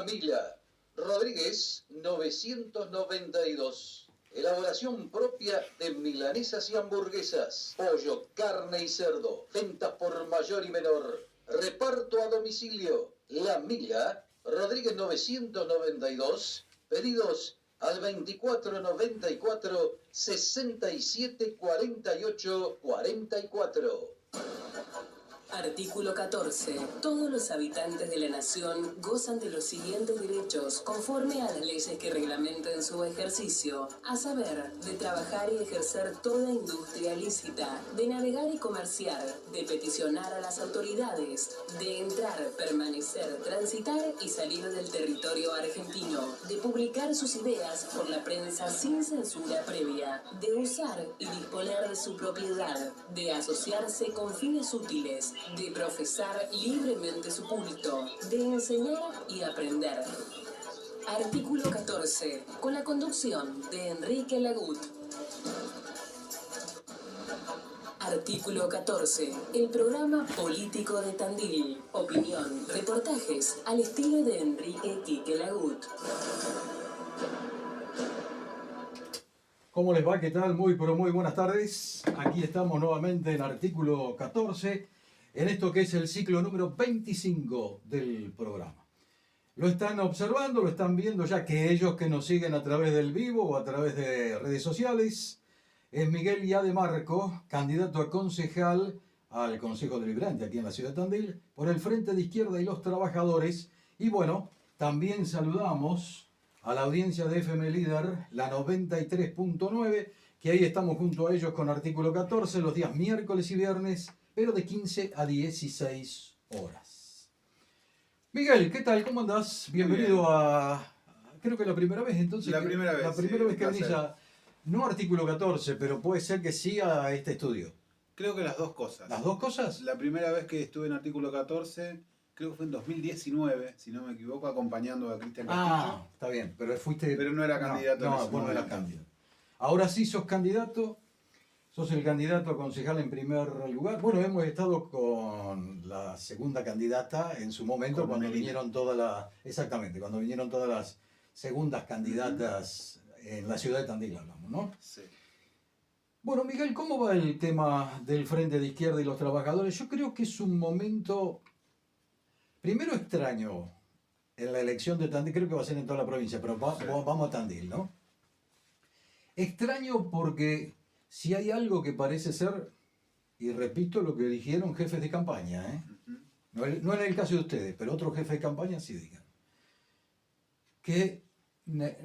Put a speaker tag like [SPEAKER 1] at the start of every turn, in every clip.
[SPEAKER 1] La Mila, Rodríguez 992. Elaboración propia de milanesas y hamburguesas, pollo, carne y cerdo. Ventas por mayor y menor. Reparto a domicilio. La Mila, Rodríguez 992. Pedidos al 2494 67 48 44.
[SPEAKER 2] Artículo 14. Todos los habitantes de la nación gozan de los siguientes derechos conforme a las leyes que reglamenten su ejercicio, a saber, de trabajar y ejercer toda industria lícita, de navegar y comerciar, de peticionar a las autoridades, de entrar, permanecer, transitar y salir del territorio argentino, de publicar sus ideas por la prensa sin censura previa, de usar y disponer de su propiedad, de asociarse con fines útiles, de profesar libremente su culto, de enseñar y aprender. Artículo 14. Con la conducción de Enrique Lagut. Artículo 14. El programa político de Tandil. Opinión, reportajes al estilo de Enrique Quique Lagut.
[SPEAKER 3] ¿Cómo les va? ¿Qué tal? Muy buenas tardes. Aquí estamos nuevamente en artículo 14, en esto que es el ciclo número 25 del programa. Lo están observando, lo están viendo ya que ellos que nos siguen a través del vivo o a través de redes sociales. Es Miguel Yademarco, candidato a concejal al Consejo Deliberante aquí en la ciudad de Tandil, por el Frente de Izquierda y los Trabajadores. Y bueno, también saludamos a la audiencia de FM Líder, la 93.9, que ahí estamos junto a ellos con artículo 14, los días miércoles y viernes, pero de 15 a 16 horas. Miguel, ¿qué tal? ¿Cómo andás? Bienvenido a... Creo que la primera vez, entonces.
[SPEAKER 4] La primera
[SPEAKER 3] vez que venís a... No artículo 14, pero puede ser que sí a este estudio.
[SPEAKER 4] Creo que las dos cosas.
[SPEAKER 3] ¿Las dos cosas?
[SPEAKER 4] La primera vez que estuve en artículo 14, creo que fue en 2019, si no me equivoco, acompañando a Cristian Castillo.
[SPEAKER 3] Ah, está bien, pero fuiste...
[SPEAKER 4] Pero no era candidato.
[SPEAKER 3] No, vos no eras candidato. Ahora sí sos candidato, sos el candidato a concejal en primer lugar. Bueno, hemos estado con la segunda candidata en su momento, cuando vinieron todas las... Exactamente, cuando vinieron todas las segundas candidatas en la ciudad de Tandil, hablamos, ¿no?
[SPEAKER 4] Sí.
[SPEAKER 3] Bueno, Miguel, ¿cómo va el tema del Frente de Izquierda y los Trabajadores? Yo creo que es un momento, primero extraño, en la elección de Tandil, creo que va a ser en toda la provincia, pero vamos a Tandil, ¿no? Extraño porque si hay algo que parece ser, y repito lo que dijeron jefes de campaña, no en el caso de ustedes, pero otros jefes de campaña sí digan, que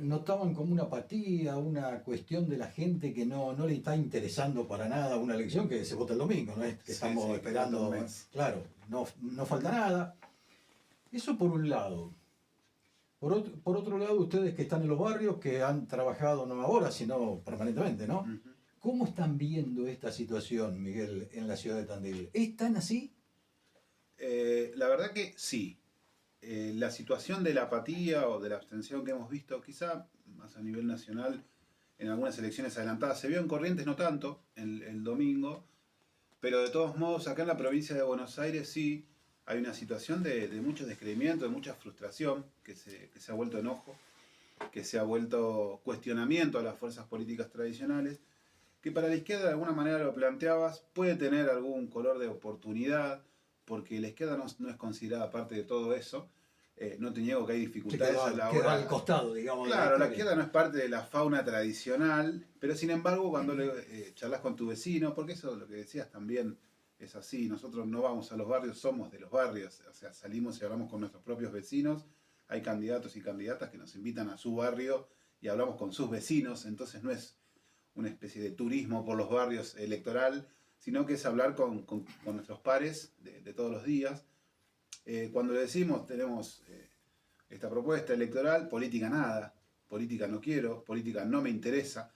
[SPEAKER 3] notaban como una apatía, una cuestión de la gente que no le está interesando para nada una elección que se vota el domingo, no es que estamos esperando, claro, no falta nada. Eso por un lado. Por otro lado, ustedes que están en los barrios, que han trabajado no ahora, sino permanentemente, ¿no? ¿Cómo están viendo esta situación, Miguel, en la ciudad de Tandil? ¿Es tan así?
[SPEAKER 4] La verdad que sí. La situación de la apatía o de la abstención que hemos visto, quizá más a nivel nacional, en algunas elecciones adelantadas, se vio en Corrientes no tanto, el domingo, pero de todos modos acá en la provincia de Buenos Aires sí hay una situación de mucho descreimiento, de mucha frustración, que se ha vuelto enojo, que se ha vuelto cuestionamiento a las fuerzas políticas tradicionales, que para la izquierda de alguna manera lo planteabas, puede tener algún color de oportunidad, porque la izquierda no es considerada parte de todo eso. No te niego que hay dificultades a la hora.
[SPEAKER 3] Queda al costado, digamos.
[SPEAKER 4] Claro, la izquierda no es parte de la fauna tradicional, pero sin embargo cuando charlas con tu vecino, porque eso lo que decías también es así, nosotros no vamos a los barrios, somos de los barrios, o sea, salimos y hablamos con nuestros propios vecinos, hay candidatos y candidatas que nos invitan a su barrio y hablamos con sus vecinos, entonces no es una especie de turismo por los barrios electoral, sino que es hablar con nuestros pares de todos los días. Cuando le decimos, tenemos esta propuesta electoral, política nada, política no quiero, política no me interesa,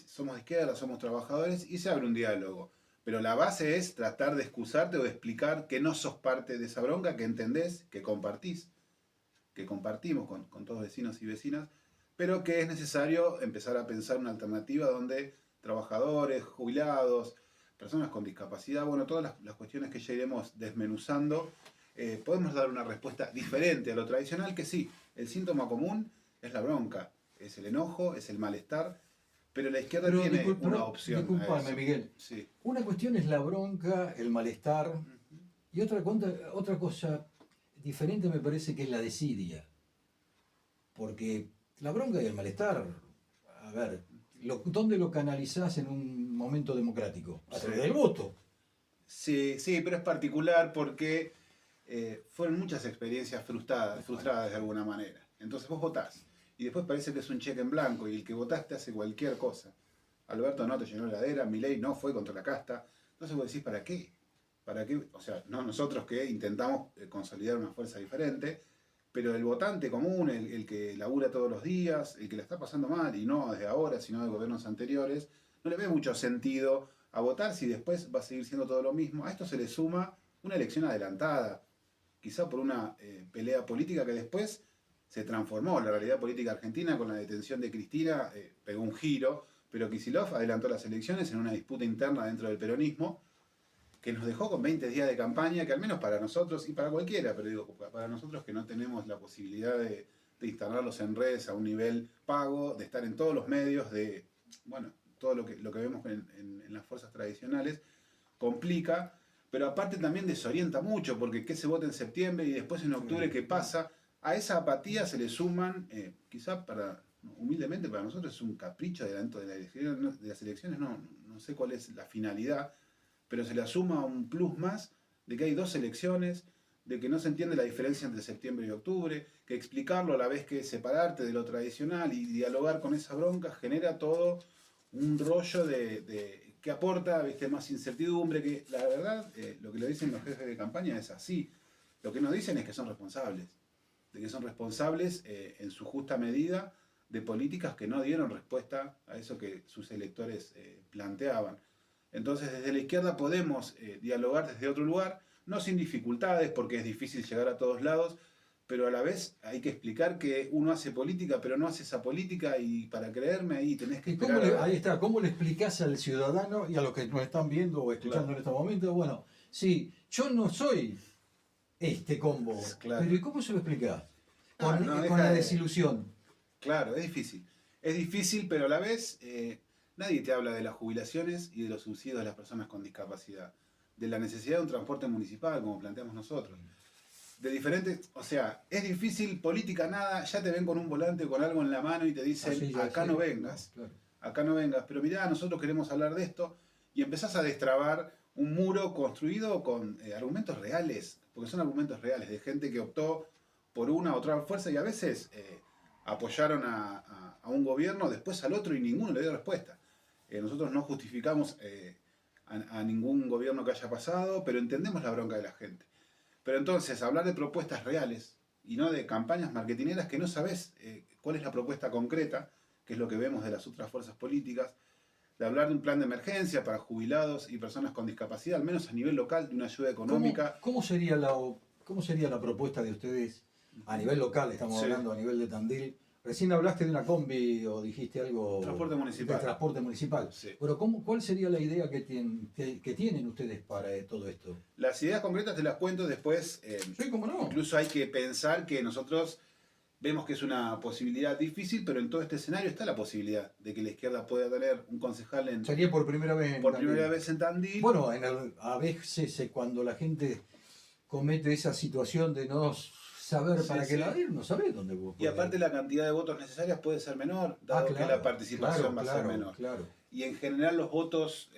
[SPEAKER 4] somos de izquierda, somos trabajadores, y se abre un diálogo. Pero la base es tratar de excusarte o de explicar que no sos parte de esa bronca, que entendés, que compartís, que compartimos con todos vecinos y vecinas, pero que es necesario empezar a pensar una alternativa donde trabajadores, jubilados, personas con discapacidad, bueno, todas las cuestiones que ya iremos desmenuzando, podemos dar una respuesta diferente a lo tradicional, que sí, el síntoma común es la bronca, es el enojo, es el malestar, pero la izquierda tiene una opción.
[SPEAKER 3] Disculpame, Miguel.
[SPEAKER 4] Sí.
[SPEAKER 3] Una cuestión es la bronca, el malestar, y otra cosa diferente me parece que es la desidia. Porque la bronca y el malestar, a ver, ¿dónde lo canalizás en un momento democrático? A través del voto.
[SPEAKER 4] Sí, sí, pero es particular porque fueron muchas experiencias frustradas de alguna manera. Entonces vos votás y después parece que es un cheque en blanco y el que votaste hace cualquier cosa. Alberto no te llenó la heladera, Milei no fue contra la casta. Entonces vos decís, ¿para qué? ¿Para qué? O sea, no nosotros que intentamos consolidar una fuerza diferente, pero el votante común, el que labura todos los días, el que la está pasando mal, y no desde ahora, sino de gobiernos anteriores, no le ve mucho sentido a votar si después va a seguir siendo todo lo mismo. A esto se le suma una elección adelantada, quizá por una pelea política que después se transformó. La realidad política argentina con la detención de Cristina pegó un giro, pero Kicillof adelantó las elecciones en una disputa interna dentro del peronismo que nos dejó con 20 días de campaña, que al menos para nosotros y para cualquiera, pero digo, para nosotros que no tenemos la posibilidad de instalarlos en redes a un nivel pago, de estar en todos los medios, de, bueno, todo lo que vemos en las fuerzas tradicionales, complica, pero aparte también desorienta mucho, porque qué se vota en septiembre y después en octubre qué pasa. A esa apatía se le suman, quizá humildemente para nosotros es un capricho adelanto de las elecciones, no sé cuál es la finalidad, pero se le suma un plus más de que hay 2 elecciones, de que no se entiende la diferencia entre septiembre y octubre, que explicarlo a la vez que separarte de lo tradicional y dialogar con esa bronca genera todo un rollo que aporta, ¿viste?, más incertidumbre, que la verdad, lo que le dicen los jefes de campaña es así. Lo que nos dicen es que son responsables, de que son responsables en su justa medida de políticas que no dieron respuesta a eso que sus electores planteaban. Entonces desde la izquierda podemos dialogar desde otro lugar, no sin dificultades, porque es difícil llegar a todos lados, pero a la vez hay que explicar que uno hace política, pero no hace esa política, y para creerme ahí tenés que esperar.
[SPEAKER 3] Ahí está, ¿cómo le explicás al ciudadano y a los que nos están viendo o escuchando en este momento? Bueno, sí, yo no soy este combo,
[SPEAKER 4] claro,
[SPEAKER 3] pero ¿y cómo se lo explicás? Con
[SPEAKER 4] no
[SPEAKER 3] la desilusión.
[SPEAKER 4] Claro, es difícil. Es difícil, pero a la vez nadie te habla de las jubilaciones y de los subsidios de las personas con discapacidad, de la necesidad de un transporte municipal, como planteamos nosotros. De diferentes, o sea, es difícil, política nada, ya te ven con un volante o con algo en la mano y te dicen, acá no vengas, claro, acá no vengas, pero mirá, nosotros queremos hablar de esto, y empezás a destrabar un muro construido con argumentos reales, porque son argumentos reales, de gente que optó por una u otra fuerza y a veces apoyaron a un gobierno, después al otro y ninguno le dio respuesta. Nosotros no justificamos a ningún gobierno que haya pasado, pero entendemos la bronca de la gente. Pero entonces, hablar de propuestas reales y no de campañas marketineras que no sabes cuál es la propuesta concreta, que es lo que vemos de las otras fuerzas políticas, de hablar de un plan de emergencia para jubilados y personas con discapacidad, al menos a nivel local, de una ayuda económica.
[SPEAKER 3] ¿Cómo sería la propuesta de ustedes a nivel local? Estamos hablando a nivel de Tandil. Recién hablaste de una combi o dijiste algo
[SPEAKER 4] transporte municipal.
[SPEAKER 3] De transporte municipal.
[SPEAKER 4] Sí.
[SPEAKER 3] Pero ¿cuál sería la idea que tienen ustedes para todo esto?
[SPEAKER 4] Las ideas concretas te las cuento después.
[SPEAKER 3] Sí, cómo no.
[SPEAKER 4] Incluso hay que pensar que nosotros vemos que es una posibilidad difícil, pero en todo este escenario está la posibilidad de que la izquierda pueda tener un concejal en...
[SPEAKER 3] Sería por primera vez en Tandil.
[SPEAKER 4] Primera vez en Tandil.
[SPEAKER 3] Bueno, a veces cuando la gente comete esa situación de no saber para qué lado ir, no sabés dónde vos podés.
[SPEAKER 4] Y aparte la cantidad de votos necesarias puede ser menor, dado que la participación va a ser menor.
[SPEAKER 3] Claro.
[SPEAKER 4] Y en general los votos,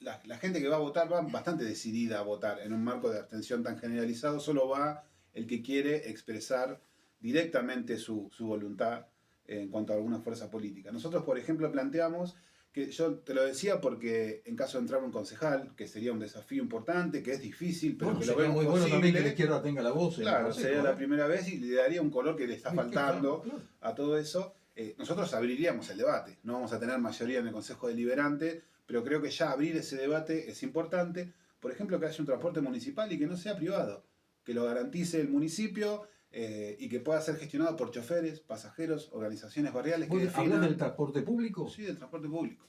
[SPEAKER 4] la gente que va a votar va bastante decidida a votar. En un marco de abstención tan generalizado, solo va el que quiere expresar directamente su voluntad en cuanto a alguna fuerza política. Nosotros, por ejemplo, planteamos que, yo te lo decía porque en caso de entrar un concejal, que sería un desafío importante, que es difícil, pero que lo vemos
[SPEAKER 3] muy
[SPEAKER 4] posible.
[SPEAKER 3] Bueno también que la izquierda tenga la voz.
[SPEAKER 4] Claro, sería la primera vez y le daría un color que le está faltando a todo eso. Nosotros abriríamos el debate, no vamos a tener mayoría en el Consejo Deliberante, pero creo que ya abrir ese debate es importante. Por ejemplo, que haya un transporte municipal y que no sea privado, que lo garantice el municipio y que pueda ser gestionado por choferes, pasajeros, organizaciones barriales que definan...
[SPEAKER 3] ¿Hablas del transporte público?
[SPEAKER 4] Sí, del transporte público.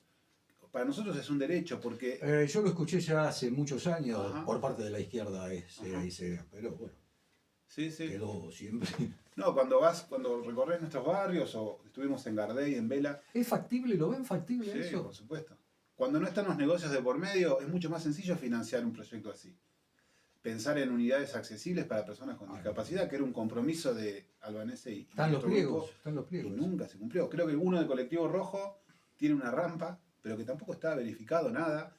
[SPEAKER 4] para nosotros es un derecho, porque...
[SPEAKER 3] Yo lo escuché ya hace muchos años
[SPEAKER 4] Ajá.
[SPEAKER 3] por parte de la izquierda, esa idea, pero bueno,
[SPEAKER 4] Sí, sí.
[SPEAKER 3] quedó siempre.
[SPEAKER 4] No, cuando recorres nuestros barrios, o estuvimos en Gardey, en Vela,
[SPEAKER 3] ¿Es factible? ¿Lo ven factible
[SPEAKER 4] sí,
[SPEAKER 3] eso?
[SPEAKER 4] por supuesto. Cuando no están los negocios de por medio, es mucho más sencillo financiar un proyecto así. Pensar en unidades accesibles para personas con discapacidad, que era un compromiso de Albanese y
[SPEAKER 3] Están los
[SPEAKER 4] nuestro
[SPEAKER 3] pliegos,
[SPEAKER 4] grupo,
[SPEAKER 3] están los
[SPEAKER 4] y
[SPEAKER 3] pliegos.
[SPEAKER 4] nunca se cumplió. Creo que uno del colectivo rojo tiene una rampa, pero que tampoco está verificado nada.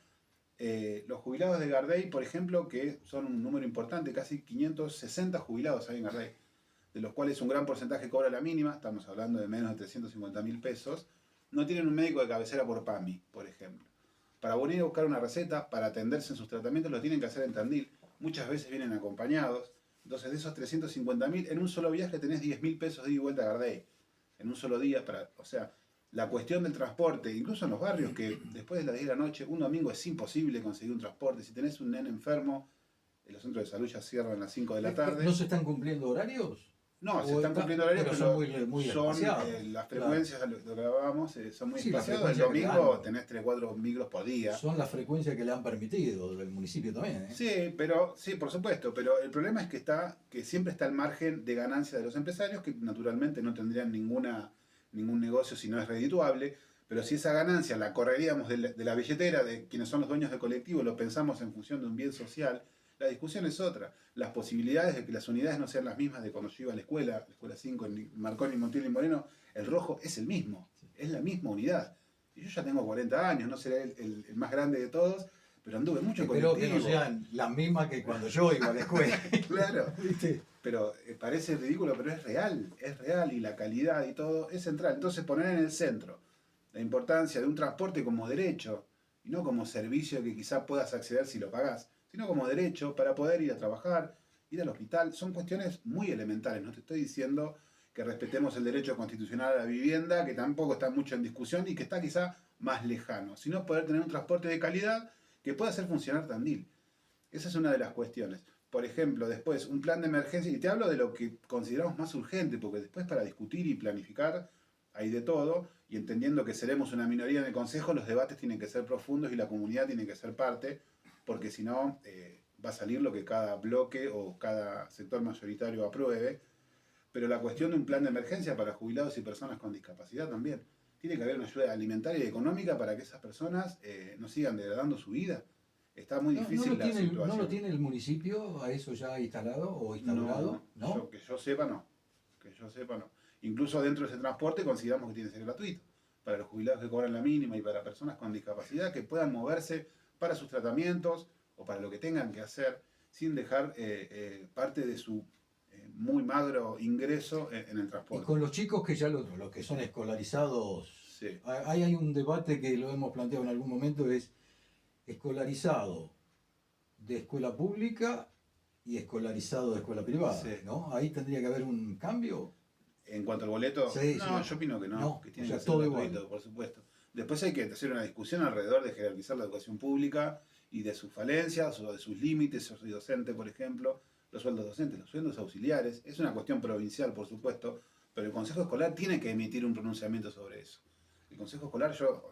[SPEAKER 4] Los jubilados de Gardey, por ejemplo, que son un número importante, casi 560 jubilados hay en Gardey, de los cuales un gran porcentaje cobra la mínima, estamos hablando de menos de 350.000 pesos, no tienen un médico de cabecera por PAMI, por ejemplo. Para venir a buscar una receta, para atenderse en sus tratamientos, lo tienen que hacer en Tandil. Muchas veces vienen acompañados. Entonces, de esos 350.000, en un solo viaje tenés 10.000 pesos de ida y vuelta a Gardey. En un solo día. O sea, la cuestión del transporte, incluso en los barrios, que después de las 10 de la noche, un domingo es imposible conseguir un transporte. Si tenés un nene enfermo, los centros de salud ya cierran a las 5 de la tarde.
[SPEAKER 3] ¿No se están cumpliendo horarios?
[SPEAKER 4] No, se están cumpliendo horarios, pero
[SPEAKER 3] muy
[SPEAKER 4] son
[SPEAKER 3] espaciados.
[SPEAKER 4] las frecuencias, lo que hablábamos, son muy
[SPEAKER 3] Sí, la
[SPEAKER 4] espaciados. El
[SPEAKER 3] frecuencia que
[SPEAKER 4] domingo
[SPEAKER 3] dan.
[SPEAKER 4] tenés 3-4 micros por día.
[SPEAKER 3] Son las frecuencias que le han permitido del municipio también. ¿eh?
[SPEAKER 4] Sí, por supuesto, pero el problema es que siempre está el margen de ganancia de los empresarios, que naturalmente no tendrían ningún negocio si no es redituable, pero si esa ganancia la correríamos de la billetera de quienes son los dueños del colectivo, lo pensamos en función de un bien social, la discusión es otra. Las posibilidades de que las unidades no sean las mismas de cuando yo iba a la escuela 5 en Marconi, Montiel y Moreno, el rojo es el mismo, es la misma unidad. Y yo ya tengo 40 años, no seré el más grande de todos, pero anduve mucho en
[SPEAKER 3] Espero
[SPEAKER 4] colectivo.
[SPEAKER 3] que no sean las mismas que cuando yo iba a la escuela.
[SPEAKER 4] Claro,
[SPEAKER 3] ¿Viste?
[SPEAKER 4] pero parece ridículo, pero es real y la calidad y todo es central. Entonces poner en el centro la importancia de un transporte como derecho y no como servicio que quizá puedas acceder si lo pagás, sino como derecho para poder ir a trabajar, ir al hospital, son cuestiones muy elementales. No te estoy diciendo que respetemos el derecho constitucional a la vivienda, que tampoco está mucho en discusión y que está quizá más lejano, sino poder tener un transporte de calidad que pueda hacer funcionar Tandil. Esa es una de las cuestiones. Por ejemplo, después, un plan de emergencia, y te hablo de lo que consideramos más urgente, porque después para discutir y planificar hay de todo, y entendiendo que seremos una minoría en el Consejo, los debates tienen que ser profundos y la comunidad tiene que ser parte, porque si no, va a salir lo que cada bloque o cada sector mayoritario apruebe. Pero la cuestión de un plan de emergencia para jubilados y personas con discapacidad también. Tiene que haber una ayuda alimentaria y económica para que esas personas no sigan degradando su vida. Está muy difícil la situación.
[SPEAKER 3] ¿No lo tiene el municipio a eso ya instalado o instaurado? ¿No?
[SPEAKER 4] Que yo sepa no. Incluso dentro de ese transporte consideramos que tiene que ser gratuito. Para los jubilados que cobran la mínima y para personas con discapacidad que puedan moverse para sus tratamientos o para lo que tengan que hacer sin dejar parte de su muy magro ingreso en el transporte.
[SPEAKER 3] Y con los chicos que ya los que son escolarizados,
[SPEAKER 4] Sí.
[SPEAKER 3] hay un debate que lo hemos planteado en algún momento, es escolarizado de escuela pública y escolarizado de escuela privada,
[SPEAKER 4] Sí.
[SPEAKER 3] ¿no? Ahí tendría que haber un cambio.
[SPEAKER 4] En cuanto al boleto,
[SPEAKER 3] Sí,
[SPEAKER 4] no,
[SPEAKER 3] sí.
[SPEAKER 4] yo opino que no,
[SPEAKER 3] No,
[SPEAKER 4] que tiene
[SPEAKER 3] o sea,
[SPEAKER 4] que ser
[SPEAKER 3] todo
[SPEAKER 4] gratuito,
[SPEAKER 3] igual.
[SPEAKER 4] por supuesto. Después hay que hacer una discusión alrededor de jerarquizar la educación pública y de sus falencias o de sus límites. Yo soy docente, por ejemplo, los sueldos docentes, los sueldos auxiliares. Es una cuestión provincial, por supuesto, pero el Consejo Escolar tiene que emitir un pronunciamiento sobre eso. El Consejo Escolar, yo,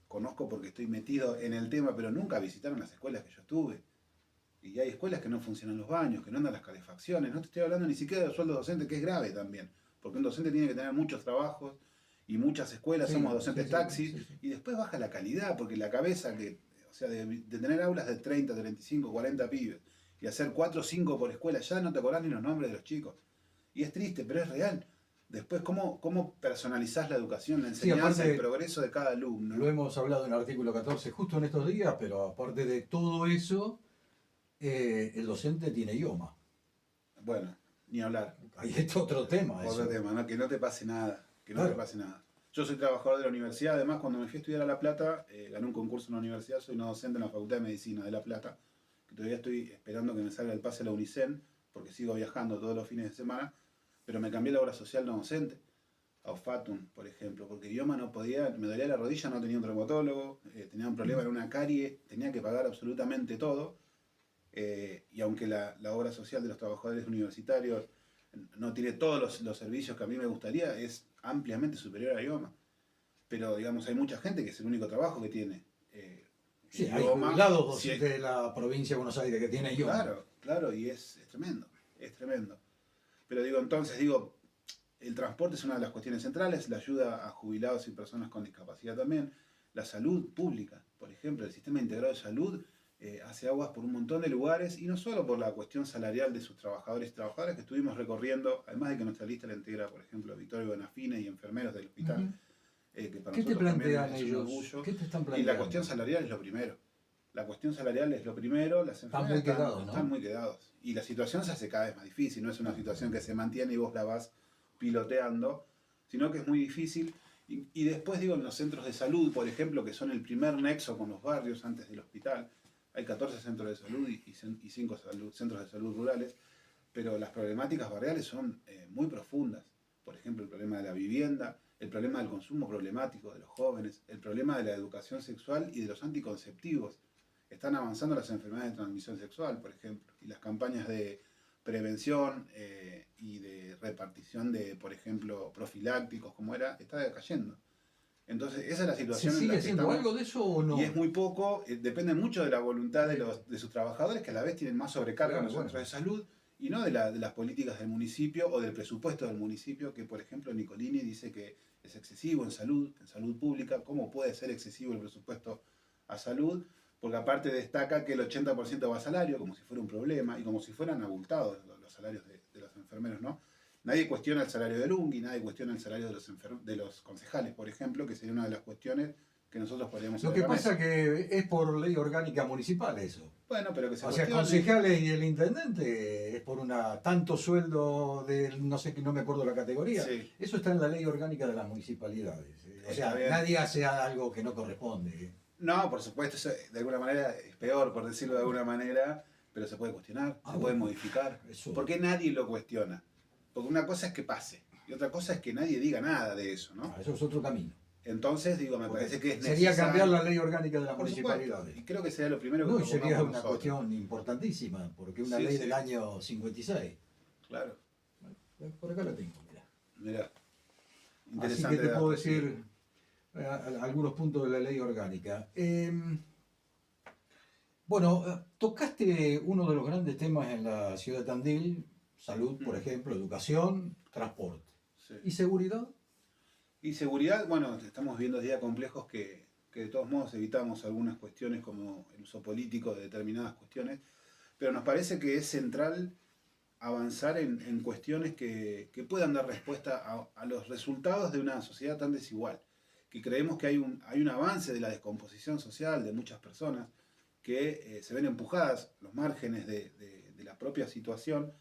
[SPEAKER 4] conozco porque estoy metido en el tema, pero nunca visitaron las escuelas que yo estuve. Y hay escuelas que no funcionan los baños, que no andan las calefacciones. No te estoy hablando ni siquiera del sueldo docente, que es grave también. Porque un docente tiene que tener muchos trabajos y muchas escuelas,
[SPEAKER 3] Sí,
[SPEAKER 4] somos docentes
[SPEAKER 3] sí,
[SPEAKER 4] taxi,
[SPEAKER 3] sí.
[SPEAKER 4] y después baja la calidad, porque la cabeza de tener aulas de 30, 35, 40 pibes, y hacer 4 o 5 por escuela, ya no te acordás ni los nombres de los chicos. Y es triste, pero es real. Después, ¿cómo personalizás la educación, la enseñanza,
[SPEAKER 3] aparte,
[SPEAKER 4] el progreso de cada alumno?
[SPEAKER 3] Lo hemos hablado en el artículo 14 justo en estos días, pero aparte de todo eso, el docente tiene idioma.
[SPEAKER 4] Bueno, ni hablar.
[SPEAKER 3] Ahí es otro tema.
[SPEAKER 4] Otro
[SPEAKER 3] eso.
[SPEAKER 4] tema, ¿no? Que no te pase nada.
[SPEAKER 3] Claro.
[SPEAKER 4] Te pase nada. Yo soy trabajador de la universidad, además cuando me fui a estudiar a La Plata, gané un concurso en la universidad, soy una docente en la Facultad de Medicina de La Plata, que todavía estoy esperando que me salga el pase a la UNICEN, porque sigo viajando todos los fines de semana, pero me cambié la obra social no docente, a Ofatum, por ejemplo, porque idioma no podía, me dolía la rodilla, no tenía un traumatólogo, tenía un problema, era una carie, tenía que pagar absolutamente todo, y aunque la obra social de los trabajadores universitarios no tiene todos los servicios que a mí me gustaría, es ampliamente superior al idioma. pero digamos hay mucha gente que es el único trabajo que tiene.
[SPEAKER 3] Sí, hay
[SPEAKER 4] idioma,
[SPEAKER 3] jubilados
[SPEAKER 4] sí,
[SPEAKER 3] de la provincia de Buenos Aires que tienen idioma.
[SPEAKER 4] claro, claro, y es tremendo, es tremendo. Pero entonces, el transporte es una de las cuestiones centrales, la ayuda a jubilados y personas con discapacidad también, la salud pública, por ejemplo, el sistema integrado de salud hace aguas por un montón de lugares, y no solo por la cuestión salarial de sus trabajadores y trabajadoras que estuvimos recorriendo, además de que nuestra lista la integra, por ejemplo, Victorio Bonafine y enfermeros del hospital, que para
[SPEAKER 3] ¿Qué te
[SPEAKER 4] nosotros también
[SPEAKER 3] plantean
[SPEAKER 4] es un
[SPEAKER 3] ellos?
[SPEAKER 4] orgullo.
[SPEAKER 3] ¿Qué te están
[SPEAKER 4] Y
[SPEAKER 3] planteando?
[SPEAKER 4] la cuestión salarial es lo primero. La cuestión salarial es lo primero, las
[SPEAKER 3] Están
[SPEAKER 4] enfermeras
[SPEAKER 3] muy quedados, ¿no?
[SPEAKER 4] están muy quedados. Y la situación se hace cada vez más difícil, no es una situación que se mantiene y vos la vas piloteando, sino que es muy difícil. Y después, en los centros de salud, por ejemplo, que son el primer nexo con los barrios antes del hospital, hay 14 centros de salud y 5 centros de salud rurales, pero las problemáticas barriales son muy profundas. Por ejemplo, el problema de la vivienda, el problema del consumo problemático de los jóvenes, el problema de la educación sexual y de los anticonceptivos. Están avanzando las enfermedades de transmisión sexual, por ejemplo, y las campañas de prevención y de repartición de, por ejemplo, profilácticos, como está decayendo. Entonces, esa es la
[SPEAKER 3] ¿Se
[SPEAKER 4] situación en
[SPEAKER 3] sigue
[SPEAKER 4] la que
[SPEAKER 3] haciendo
[SPEAKER 4] estamos.
[SPEAKER 3] algo de eso o no?
[SPEAKER 4] Y es muy poco, depende mucho de la voluntad de sus trabajadores, que a la vez tienen más sobrecarga en los centros de salud, y no de las políticas del municipio o del presupuesto del municipio, que por ejemplo Nicolini dice que es excesivo en salud pública. ¿Cómo puede ser excesivo el presupuesto a salud? Porque aparte destaca que el 80% va a salario, como si fuera un problema, y como si fueran abultados los salarios de los enfermeros, ¿no? Nadie cuestiona el salario del UNGUI, nadie cuestiona el salario de los concejales, por ejemplo, que sería una de las cuestiones que nosotros podríamos
[SPEAKER 3] Lo que pasa que es por ley orgánica municipal eso.
[SPEAKER 4] Bueno, pero que se
[SPEAKER 3] O sea, concejales y el intendente es por tanto sueldo de no sé, no me acuerdo la categoría.
[SPEAKER 4] Sí.
[SPEAKER 3] Eso está en la ley orgánica de las municipalidades. O sea, nadie hace algo que no corresponde.
[SPEAKER 4] No, por supuesto, eso de alguna manera es peor, por decirlo de alguna manera, pero se puede cuestionar, se puede modificar.
[SPEAKER 3] Eso.
[SPEAKER 4] ¿Por qué nadie lo cuestiona? Porque una cosa es que pase, y otra cosa es que nadie diga nada de eso, ¿no?
[SPEAKER 3] Eso es otro camino.
[SPEAKER 4] Entonces, me parece que es necesario.
[SPEAKER 3] Sería cambiar la ley orgánica de las
[SPEAKER 4] Por
[SPEAKER 3] municipalidades.
[SPEAKER 4] supuesto, y creo que sería lo primero que
[SPEAKER 3] No, y sería una
[SPEAKER 4] nosotros.
[SPEAKER 3] cuestión importantísima, porque una
[SPEAKER 4] Sí,
[SPEAKER 3] ley
[SPEAKER 4] sí.
[SPEAKER 3] del año 56.
[SPEAKER 4] Claro,
[SPEAKER 3] Por acá la tengo, mira.
[SPEAKER 4] mirá.
[SPEAKER 3] Así
[SPEAKER 4] Interesante
[SPEAKER 3] que te
[SPEAKER 4] dato,
[SPEAKER 3] puedo
[SPEAKER 4] sí.
[SPEAKER 3] decir algunos puntos de la ley orgánica. Bueno, tocaste uno de los grandes temas en la ciudad de Tandil, salud, por ejemplo, educación, transporte.
[SPEAKER 4] Sí.
[SPEAKER 3] ¿Y seguridad?
[SPEAKER 4] Y seguridad, bueno, estamos viendo días complejos que de todos modos evitamos algunas cuestiones como el uso político de determinadas cuestiones, pero nos parece que es central avanzar en cuestiones que puedan dar respuesta a los resultados de una sociedad tan desigual, que creemos que hay un avance de la descomposición social de muchas personas que se ven empujadas los márgenes de la propia situación,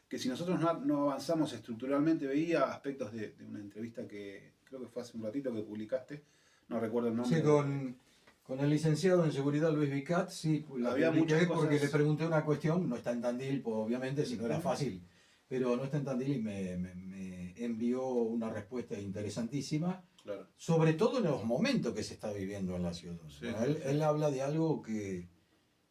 [SPEAKER 4] que si nosotros no avanzamos estructuralmente, veía aspectos de una entrevista que creo que fue hace un ratito que publicaste, no recuerdo el nombre.
[SPEAKER 3] Sí, con el licenciado en seguridad Luis Vicat, sí, la
[SPEAKER 4] Había
[SPEAKER 3] publiqué
[SPEAKER 4] muchas
[SPEAKER 3] porque
[SPEAKER 4] cosas.
[SPEAKER 3] le pregunté una cuestión, no está en Tandil, pues, obviamente, si no era fácil, pero no está en Tandil y me envió una respuesta interesantísima,
[SPEAKER 4] Claro.
[SPEAKER 3] sobre todo en los momentos que se está viviendo en la ciudad.
[SPEAKER 4] Sí.
[SPEAKER 3] Bueno, él habla de algo que,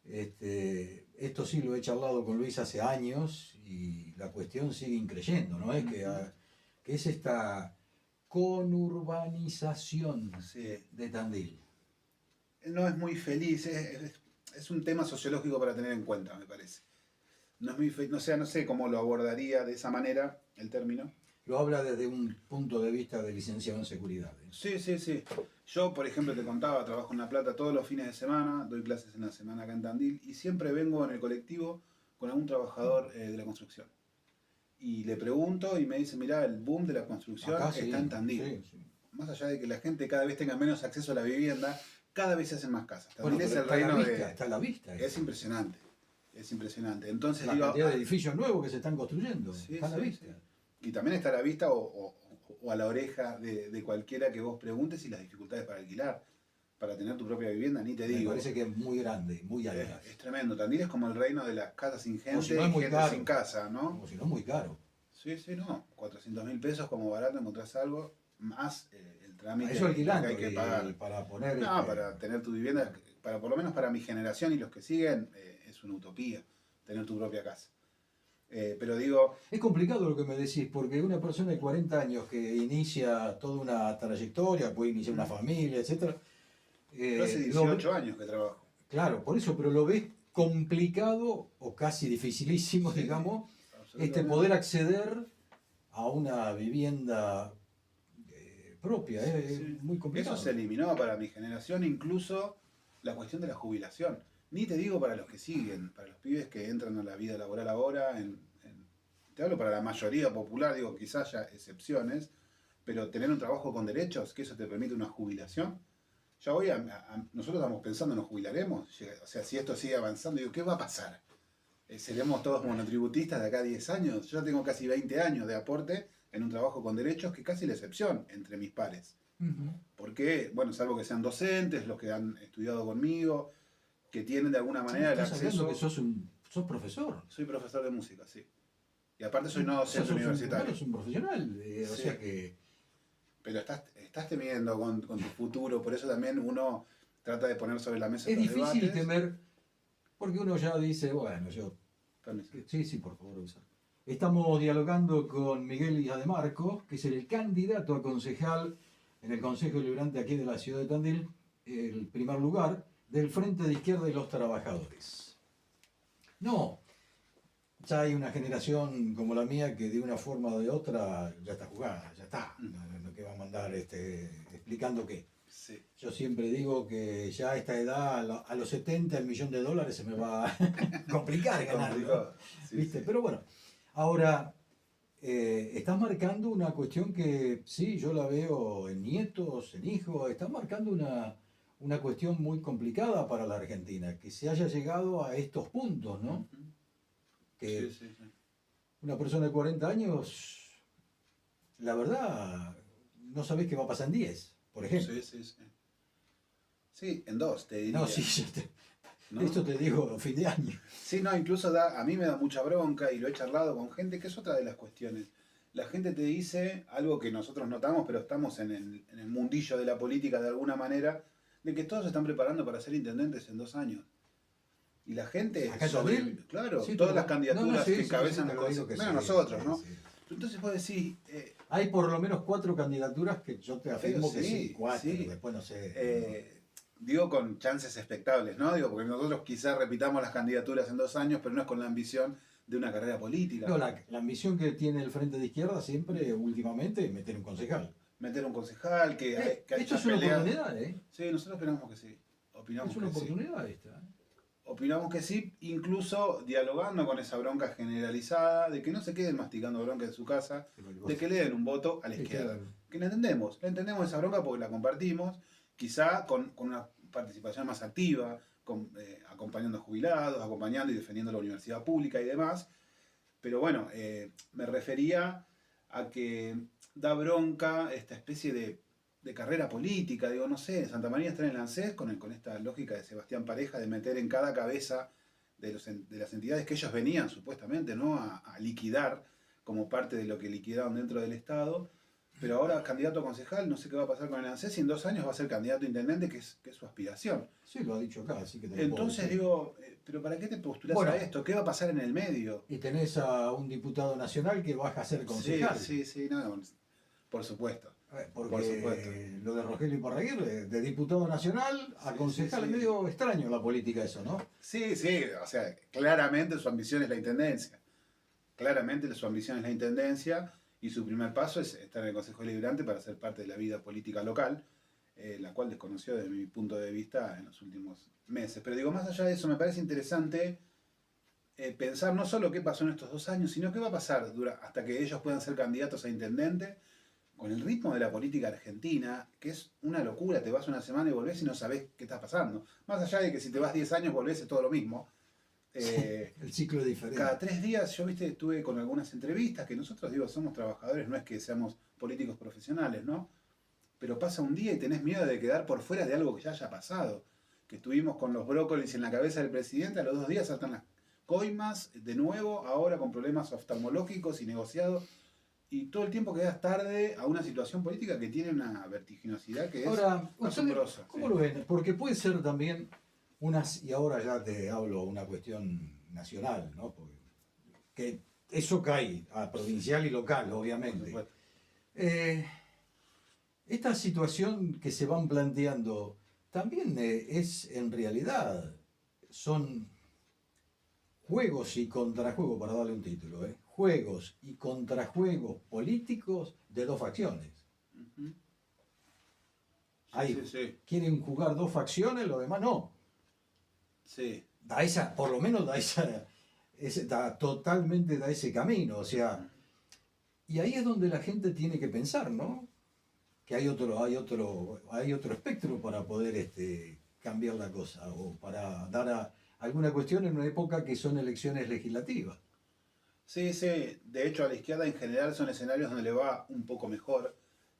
[SPEAKER 3] esto sí lo he charlado con Luis hace años y la cuestión sigue increyendo, ¿no? Es que es esta conurbanización de Tandil.
[SPEAKER 4] No es muy feliz, es un tema sociológico para tener en cuenta, me parece. No es muy no sé cómo lo abordaría de esa manera el término.
[SPEAKER 3] Lo habla desde un punto de vista de licenciado en seguridad.
[SPEAKER 4] Sí. Yo, por ejemplo, te contaba, trabajo en La Plata todos los fines de semana, doy clases en la semana acá en Tandil y siempre vengo en el colectivo con algún trabajador de la construcción. Y le pregunto y me dice, mirá, el boom de la construcción
[SPEAKER 3] Acá
[SPEAKER 4] está
[SPEAKER 3] sí,
[SPEAKER 4] en Tandil.
[SPEAKER 3] sí.
[SPEAKER 4] Más allá de que la gente cada vez tenga menos acceso a la vivienda, cada vez se hacen más casas.
[SPEAKER 3] Bueno,
[SPEAKER 4] Tandil es el
[SPEAKER 3] está a la
[SPEAKER 4] reino
[SPEAKER 3] vista, está a la vista.
[SPEAKER 4] Es impresionante, es impresionante. Entonces,
[SPEAKER 3] La cantidad de edificios nuevos que se están construyendo, está a la vista.
[SPEAKER 4] Sí. Y también está a la vista o a la oreja de cualquiera que vos preguntes y las dificultades para alquilar, para tener tu propia vivienda, ni te
[SPEAKER 3] Me
[SPEAKER 4] digo.
[SPEAKER 3] parece que es muy grande, muy alta.
[SPEAKER 4] Es tremendo. Tandil es como el reino de las casas sin gente,
[SPEAKER 3] si no es muy
[SPEAKER 4] gente
[SPEAKER 3] caro.
[SPEAKER 4] sin casa, ¿no?
[SPEAKER 3] Como si no es muy caro.
[SPEAKER 4] Sí, no. 400.000 pesos como barato encontrás algo, más el trámite
[SPEAKER 3] Eso alquilando
[SPEAKER 4] que hay que pagar.
[SPEAKER 3] para poner...
[SPEAKER 4] No, para tener tu vivienda, por lo menos para mi generación y los que siguen, es una utopía tener tu propia casa. Pero digo,
[SPEAKER 3] Es complicado lo que me decís, porque una persona de 40 años que inicia toda una trayectoria, puede iniciar una familia, etc.
[SPEAKER 4] yo hace 18 años que trabajo.
[SPEAKER 3] Claro, por eso, pero lo ves complicado o casi dificilísimo,
[SPEAKER 4] Sí,
[SPEAKER 3] digamos,
[SPEAKER 4] absolutamente.
[SPEAKER 3] poder acceder a una vivienda propia, es
[SPEAKER 4] Sí.
[SPEAKER 3] muy complicado.
[SPEAKER 4] Eso se eliminó para mi generación, incluso la cuestión de la jubilación. Ni te digo para los que siguen, para los pibes que entran a la vida laboral ahora, te hablo para la mayoría popular, digo, quizás haya excepciones, pero tener un trabajo con derechos, que eso te permite una jubilación. Ya hoy, nosotros estamos pensando, ¿nos jubilaremos? O sea, si esto sigue avanzando, digo, ¿qué va a pasar? ¿Seremos todos monotributistas de acá a 10 años? Yo ya tengo casi 20 años de aporte en un trabajo con derechos, que es casi la excepción entre mis pares.
[SPEAKER 3] Ujú.
[SPEAKER 4] Porque, bueno, salvo que sean docentes, los que han estudiado conmigo, que tienen de alguna manera el
[SPEAKER 3] Estás hablando
[SPEAKER 4] acceso.
[SPEAKER 3] que sos profesor.
[SPEAKER 4] Soy profesor de música, sí. Y aparte soy no
[SPEAKER 3] O sea,
[SPEAKER 4] docente
[SPEAKER 3] sos
[SPEAKER 4] universitario.
[SPEAKER 3] bueno, sos un profesional, o
[SPEAKER 4] Sí.
[SPEAKER 3] sea que...
[SPEAKER 4] Pero estás temiendo con tu futuro, por eso también uno trata de poner sobre la mesa
[SPEAKER 3] Es
[SPEAKER 4] estos
[SPEAKER 3] difícil
[SPEAKER 4] debates.
[SPEAKER 3] temer, porque uno ya dice, bueno, yo...
[SPEAKER 4] Permiso.
[SPEAKER 3] Sí, por favor, Usar. Estamos dialogando con Miguel Iademarco, que es el candidato a concejal en el Consejo Deliberante aquí de la ciudad de Tandil, el primer lugar del Frente de Izquierda de los Trabajadores. No, ya hay una generación como la mía que de una forma o de otra ya está jugada, ya está. No que va a mandar explicando qué.
[SPEAKER 4] Sí.
[SPEAKER 3] Yo siempre digo que ya a esta edad, a los 70, el $1.000.000 se me va a complicar ganarlo.
[SPEAKER 4] Complicado. Sí,
[SPEAKER 3] ¿Viste?
[SPEAKER 4] sí.
[SPEAKER 3] Pero bueno, ahora estás marcando una cuestión que sí, yo la veo en nietos, en hijos, estás marcando una cuestión muy complicada para la Argentina, que se haya llegado a estos puntos, ¿no?
[SPEAKER 4] Ujú.
[SPEAKER 3] Que
[SPEAKER 4] Sí.
[SPEAKER 3] una persona de 40 años, la verdad, no sabés qué va a pasar en 10, por ejemplo.
[SPEAKER 4] Sí. Sí, en 2, te diría.
[SPEAKER 3] No, sí,
[SPEAKER 4] ¿no?
[SPEAKER 3] esto te digo fin de año.
[SPEAKER 4] Sí, no, incluso a mí me da mucha bronca y lo he charlado con gente, que es otra de las cuestiones. La gente te dice algo que nosotros notamos, pero estamos en el mundillo de la política de alguna manera, de que todos se están preparando para ser intendentes en 2 años. Y la gente,
[SPEAKER 3] ¿Acá en Tandil?
[SPEAKER 4] claro,
[SPEAKER 3] Sí,
[SPEAKER 4] todas
[SPEAKER 3] pero-
[SPEAKER 4] las candidaturas
[SPEAKER 3] sí,
[SPEAKER 4] que encabezan
[SPEAKER 3] te
[SPEAKER 4] los
[SPEAKER 3] lo digo que
[SPEAKER 4] bueno,
[SPEAKER 3] sí,
[SPEAKER 4] nosotros,
[SPEAKER 3] sí,
[SPEAKER 4] ¿no?
[SPEAKER 3] sí.
[SPEAKER 4] Entonces vos decís,
[SPEAKER 3] Hay por lo menos 4 candidaturas que yo te afirmo que sí, 4,
[SPEAKER 4] sí.
[SPEAKER 3] después no sé.
[SPEAKER 4] Digo con chances expectables, ¿no? Digo, porque nosotros quizás repitamos las candidaturas en 2 años, pero no es con la ambición de una carrera política.
[SPEAKER 3] No, la ambición que tiene el Frente de Izquierda siempre, últimamente, es meter un concejal.
[SPEAKER 4] Meter un concejal, que
[SPEAKER 3] Esto
[SPEAKER 4] haya
[SPEAKER 3] es una
[SPEAKER 4] peleas.
[SPEAKER 3] oportunidad, ¿eh?
[SPEAKER 4] Sí, nosotros opinamos que sí. Opinamos
[SPEAKER 3] Es una
[SPEAKER 4] que sí.
[SPEAKER 3] oportunidad esta.
[SPEAKER 4] Opinamos que sí, incluso dialogando con esa bronca generalizada, de que no se queden masticando bronca en su casa, de que le den un voto a la izquierda. Que la entendemos esa bronca porque la compartimos, quizá con una participación más activa, acompañando a jubilados, acompañando y defendiendo la universidad pública y demás. Pero bueno, me refería a que da bronca esta especie de carrera política, digo, no sé, Santa María está en el ANSES con esta lógica de Sebastián Pareja de meter en cada cabeza de las entidades que ellos venían supuestamente, ¿no? a liquidar como parte de lo que liquidaron dentro del Estado. Pero ahora candidato a concejal, no sé qué va a pasar con el ANSES, y en 2 años va a ser candidato a intendente, que es su aspiración.
[SPEAKER 3] Sí, lo ha dicho acá, así que te lo puedo
[SPEAKER 4] Entonces
[SPEAKER 3] decir.
[SPEAKER 4] digo, ¿pero para qué te postulás
[SPEAKER 3] Bueno.
[SPEAKER 4] a esto? ¿Qué va a pasar en el medio?
[SPEAKER 3] Y tenés a un diputado nacional que baja a ser concejal.
[SPEAKER 4] Sí, no, por supuesto.
[SPEAKER 3] Porque
[SPEAKER 4] Por supuesto.
[SPEAKER 3] lo de Rogelio Iparraguirre, de diputado nacional a
[SPEAKER 4] Sí,
[SPEAKER 3] concejal,
[SPEAKER 4] sí.
[SPEAKER 3] es medio extraño la política eso, ¿no?
[SPEAKER 4] Sí, o sea, claramente su ambición es la intendencia. Claramente su ambición es la intendencia y su primer paso es estar en el Consejo Deliberante para ser parte de la vida política local, la cual desconoció desde mi punto de vista en los últimos meses. Pero digo, más allá de eso, me parece interesante pensar no solo qué pasó en estos 2 años, sino qué va a pasar hasta que ellos puedan ser candidatos a intendente, con el ritmo de la política argentina, que es una locura, te vas una semana y volvés y no sabés qué está pasando. Más allá de que si te vas 10 años volvés es todo lo mismo.
[SPEAKER 3] El ciclo es diferente.
[SPEAKER 4] Cada 3 días yo estuve con algunas entrevistas, que nosotros digo, somos trabajadores, no es que seamos políticos profesionales, ¿no? Pero pasa un día y tenés miedo de quedar por fuera de algo que ya haya pasado. Que estuvimos con los brócolis en la cabeza del presidente, a los 2 días saltan las coimas, de nuevo, ahora con problemas oftalmológicos y negociados. Y todo el tiempo quedas tarde a una situación política que tiene una vertiginosidad que es
[SPEAKER 3] Ahora, ¿ustedes
[SPEAKER 4] asombrosa.
[SPEAKER 3] cómo
[SPEAKER 4] Sí.
[SPEAKER 3] lo ven? Porque puede ser también y ahora ya te hablo una cuestión nacional, ¿no? Porque, que eso cae a provincial y local, obviamente. Esta situación que se van planteando también es en realidad, son juegos y contrajuegos, para darle un título, juegos y contrajuegos políticos de dos facciones.
[SPEAKER 4] Ujú.
[SPEAKER 3] Ahí,
[SPEAKER 4] Sí.
[SPEAKER 3] quieren jugar dos facciones, lo demás no.
[SPEAKER 4] Sí.
[SPEAKER 3] Por lo menos totalmente da ese camino, o sea, y ahí es donde la gente tiene que pensar, ¿no? Que hay otro espectro para poder cambiar la cosa, o para dar alguna cuestión en una época que son elecciones legislativas.
[SPEAKER 4] Sí. De hecho, a la izquierda en general son escenarios donde le va un poco mejor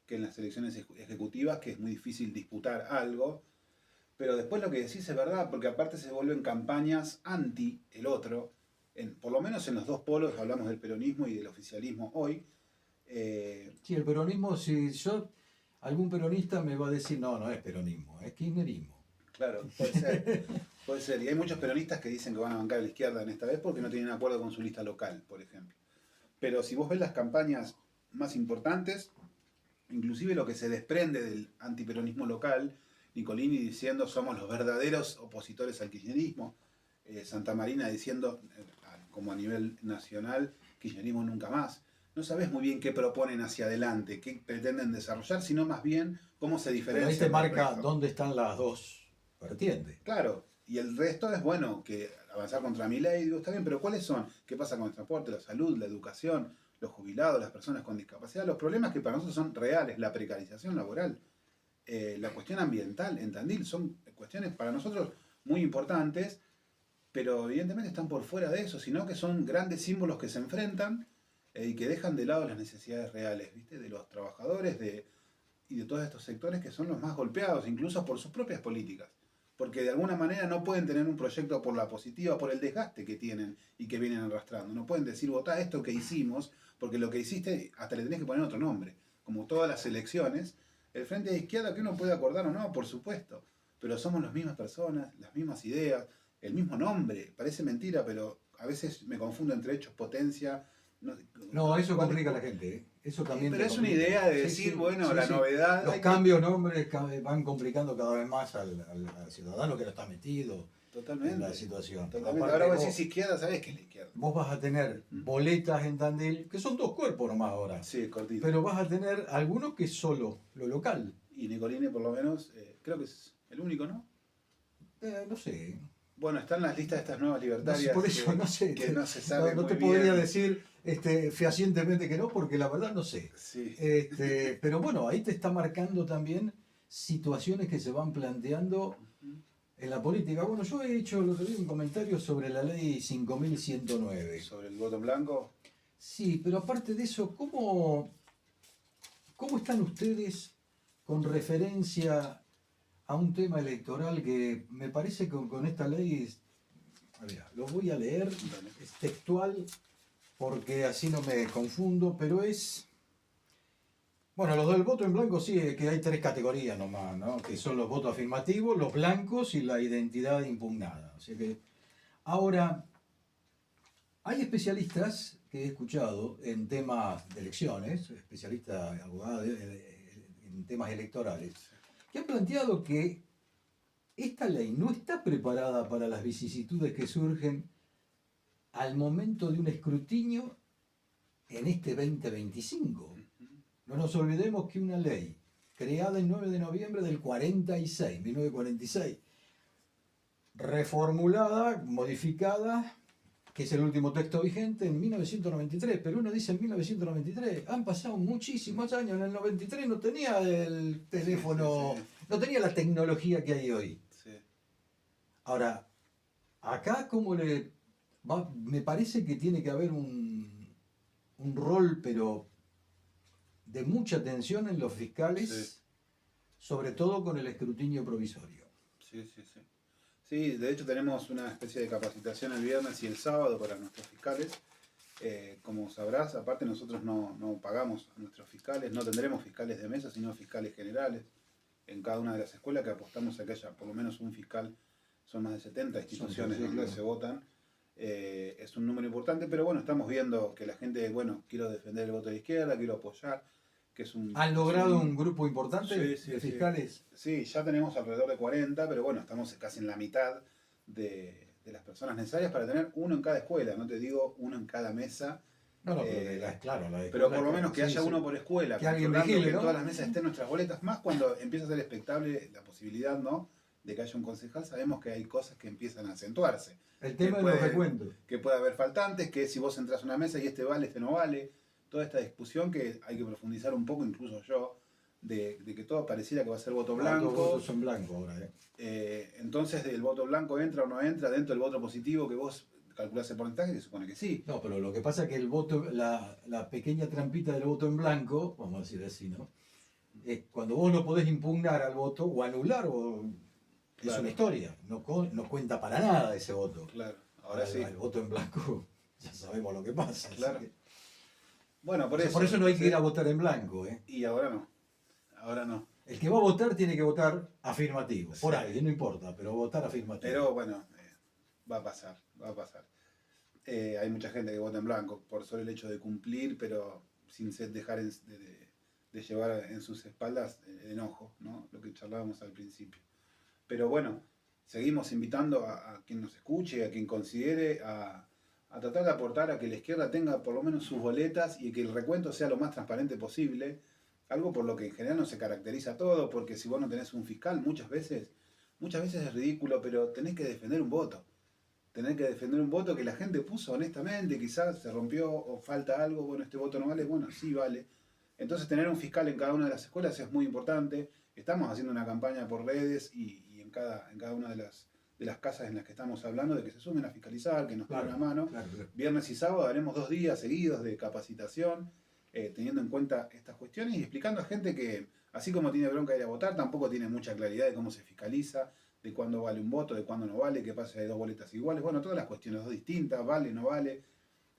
[SPEAKER 4] que en las elecciones ejecutivas, que es muy difícil disputar algo. Pero después lo que decís es verdad, porque aparte se vuelven campañas anti el otro, por lo menos en los dos polos, hablamos del peronismo y del oficialismo hoy.
[SPEAKER 3] Sí, el peronismo, si yo, algún peronista me va a decir, no, no es peronismo, es kirchnerismo.
[SPEAKER 4] Claro, puede ser. Puede ser. Y hay muchos peronistas que dicen que van a bancar a la izquierda en esta vez porque no tienen acuerdo con su lista local, por ejemplo. Pero si vos ves las campañas más importantes, inclusive lo que se desprende del antiperonismo local, Nicolini diciendo somos los verdaderos opositores al kirchnerismo, Santa Marina diciendo, como a nivel nacional, kirchnerismo nunca más. No sabés muy bien qué proponen hacia adelante, qué pretenden desarrollar, sino más bien cómo se diferencian.
[SPEAKER 3] Pero ahí te marca dónde están las dos vertientes.
[SPEAKER 4] Claro, y el resto es bueno, que avanzar contra Milei, digo, está bien, pero ¿cuáles son? ¿Qué pasa con el transporte, la salud, la educación, los jubilados, las personas con discapacidad? Los problemas que para nosotros son reales, la precarización laboral, la cuestión ambiental en Tandil, son cuestiones para nosotros muy importantes, pero evidentemente están por fuera de eso, sino que son grandes símbolos que se enfrentan y que dejan de lado las necesidades reales, ¿viste? De los trabajadores y de todos estos sectores que son los más golpeados, incluso por sus propias políticas. Porque de alguna manera no pueden tener un proyecto por la positiva, por el desgaste que tienen y que vienen arrastrando. No pueden decir, votá esto que hicimos, porque lo que hiciste hasta le tenés que poner otro nombre. Como todas las elecciones, el frente de izquierda que uno puede acordar o no, por supuesto. Pero somos las mismas personas, las mismas ideas, el mismo nombre. Parece mentira, pero a veces me confundo entre hechos, potencia.
[SPEAKER 3] No, eso complica a la gente, ¿eh? Eso también
[SPEAKER 4] pero es una idea de decir, bueno, la novedad.
[SPEAKER 3] Los cambios, nombres van complicando cada vez más al ciudadano que no está metido en la situación.
[SPEAKER 4] Totalmente. Aparte, ahora vos decís izquierda, ¿sabés qué es la izquierda?
[SPEAKER 3] Vos vas a tener boletas en Tandil, que son dos cuerpos nomás ahora.
[SPEAKER 4] Sí, cortito.
[SPEAKER 3] Pero vas a tener algunos que es solo lo local.
[SPEAKER 4] Y Nicolini, por lo menos, creo que es el único, ¿no?
[SPEAKER 3] No sé.
[SPEAKER 4] Bueno, están las listas de estas nuevas libertarias.
[SPEAKER 3] No sé, por eso no sé.
[SPEAKER 4] Que no se sabe
[SPEAKER 3] no
[SPEAKER 4] muy
[SPEAKER 3] te
[SPEAKER 4] bien.
[SPEAKER 3] podría decir fehacientemente que no, porque la verdad no sé.
[SPEAKER 4] Sí.
[SPEAKER 3] Pero bueno, ahí te está marcando también situaciones que se van planteando en la política. Bueno, yo he hecho el otro día un comentario sobre la ley 5109.
[SPEAKER 4] ¿Sobre el voto en blanco?
[SPEAKER 3] Sí, pero aparte de eso, ¿cómo están ustedes con referencia a un tema electoral que me parece que con esta ley, lo voy a leer, es textual, porque así no me confundo, pero es... Bueno, los del voto en blanco sí, que hay tres categorías nomás, ¿no? Que son los votos afirmativos, los blancos y la identidad impugnada. O sea que, ahora, hay especialistas que he escuchado en temas de elecciones, especialistas abogados en temas electorales, que han planteado que esta ley no está preparada para las vicisitudes que surgen al momento de un escrutinio en este 2025. No nos olvidemos que una ley creada el 9 de noviembre del 1946, reformulada, modificada, que es el último texto vigente, en 1993, pero uno dice en 1993, han pasado muchísimos años, en el 93 no tenía el teléfono, no tenía la tecnología que hay hoy.
[SPEAKER 4] Sí.
[SPEAKER 3] Ahora, acá me parece que tiene que haber un rol, pero de mucha atención en los fiscales, sobre todo con el escrutinio provisorio.
[SPEAKER 4] Sí. Sí, de hecho tenemos una especie de capacitación el viernes y el sábado para nuestros fiscales. Como sabrás, aparte nosotros no pagamos a nuestros fiscales, no tendremos fiscales de mesa, sino fiscales generales en cada una de las escuelas, que apostamos a que haya por lo menos un fiscal. Son más de 70 instituciones donde se votan. Es un número importante, pero bueno, estamos viendo que la gente, bueno, quiero defender el voto de la izquierda, quiero apoyar, que es un...
[SPEAKER 3] ¿Han logrado un grupo importante
[SPEAKER 4] Sí,
[SPEAKER 3] de
[SPEAKER 4] sí.
[SPEAKER 3] fiscales?
[SPEAKER 4] Sí, ya tenemos alrededor de 40, pero bueno, estamos casi en la mitad de las personas necesarias para tener uno en cada escuela, no te digo uno en cada mesa.
[SPEAKER 3] No, pero claro, la de
[SPEAKER 4] Pero
[SPEAKER 3] escuela,
[SPEAKER 4] por lo menos que
[SPEAKER 3] sí,
[SPEAKER 4] haya
[SPEAKER 3] sí.
[SPEAKER 4] uno por escuela,
[SPEAKER 3] Que alguien
[SPEAKER 4] controlando
[SPEAKER 3] vigile,
[SPEAKER 4] que en
[SPEAKER 3] ¿no?
[SPEAKER 4] todas las mesas estén nuestras boletas, más cuando empieza a ser expectable la posibilidad, ¿no?, de que haya un concejal, sabemos que hay cosas que empiezan a acentuarse.
[SPEAKER 3] El tema
[SPEAKER 4] que
[SPEAKER 3] de los recuentos.
[SPEAKER 4] Que puede haber faltantes, que si vos entras a una mesa y este vale, este no vale, toda esta discusión que hay que profundizar un poco, incluso yo, de que todo pareciera que va a ser voto blanco.
[SPEAKER 3] Todos votos son blancos ahora.
[SPEAKER 4] Entonces, ¿el voto blanco entra o no entra dentro del voto positivo que vos calculás el porcentaje? Que supone que sí.
[SPEAKER 3] No, pero lo que pasa es que el voto, la pequeña trampita del voto en blanco, vamos a decir así, ¿no? Es cuando vos no podés impugnar al voto o anular, es
[SPEAKER 4] Claro.
[SPEAKER 3] una historia, no cuenta para nada ese voto.
[SPEAKER 4] Claro, ahora sí.
[SPEAKER 3] El voto en blanco, ya sabemos lo que pasa.
[SPEAKER 4] Claro.
[SPEAKER 3] Así que-
[SPEAKER 4] Bueno,
[SPEAKER 3] o sea, por eso no hay que ir a votar en blanco, ¿eh?
[SPEAKER 4] Y ahora no. Ahora no.
[SPEAKER 3] El que va a votar tiene que votar afirmativo, por
[SPEAKER 4] Sí.
[SPEAKER 3] alguien, no importa, pero votar afirmativo.
[SPEAKER 4] Pero bueno, va a pasar, va a pasar. Hay mucha gente que vota en blanco por solo el hecho de cumplir, pero sin dejar de llevar en sus espaldas el enojo, ¿no? Lo que charlábamos al principio. Pero bueno, seguimos invitando a quien nos escuche, a quien considere, a tratar de aportar a que la izquierda tenga por lo menos sus boletas y que el recuento sea lo más transparente posible. Algo por lo que en general no se caracteriza todo, porque si vos no tenés un fiscal, muchas veces es ridículo, pero tenés que defender un voto. Tenés que defender un voto que la gente puso honestamente, quizás se rompió o falta algo, bueno, este voto no vale, bueno, sí vale. Entonces tener un fiscal en cada una de las escuelas es muy importante. Estamos haciendo una campaña por redes y en cada una de las casas en las que estamos hablando de que se sumen a fiscalizar, que nos den una mano.
[SPEAKER 3] Claro.
[SPEAKER 4] Viernes y sábado haremos 2 días seguidos de capacitación, teniendo en cuenta estas cuestiones y explicando a gente que, así como tiene bronca de ir a votar, tampoco tiene mucha claridad de cómo se fiscaliza, de cuándo vale un voto, de cuándo no vale, qué pasa si hay 2 boletas iguales. Bueno, todas las cuestiones, 2 distintas, vale, no vale.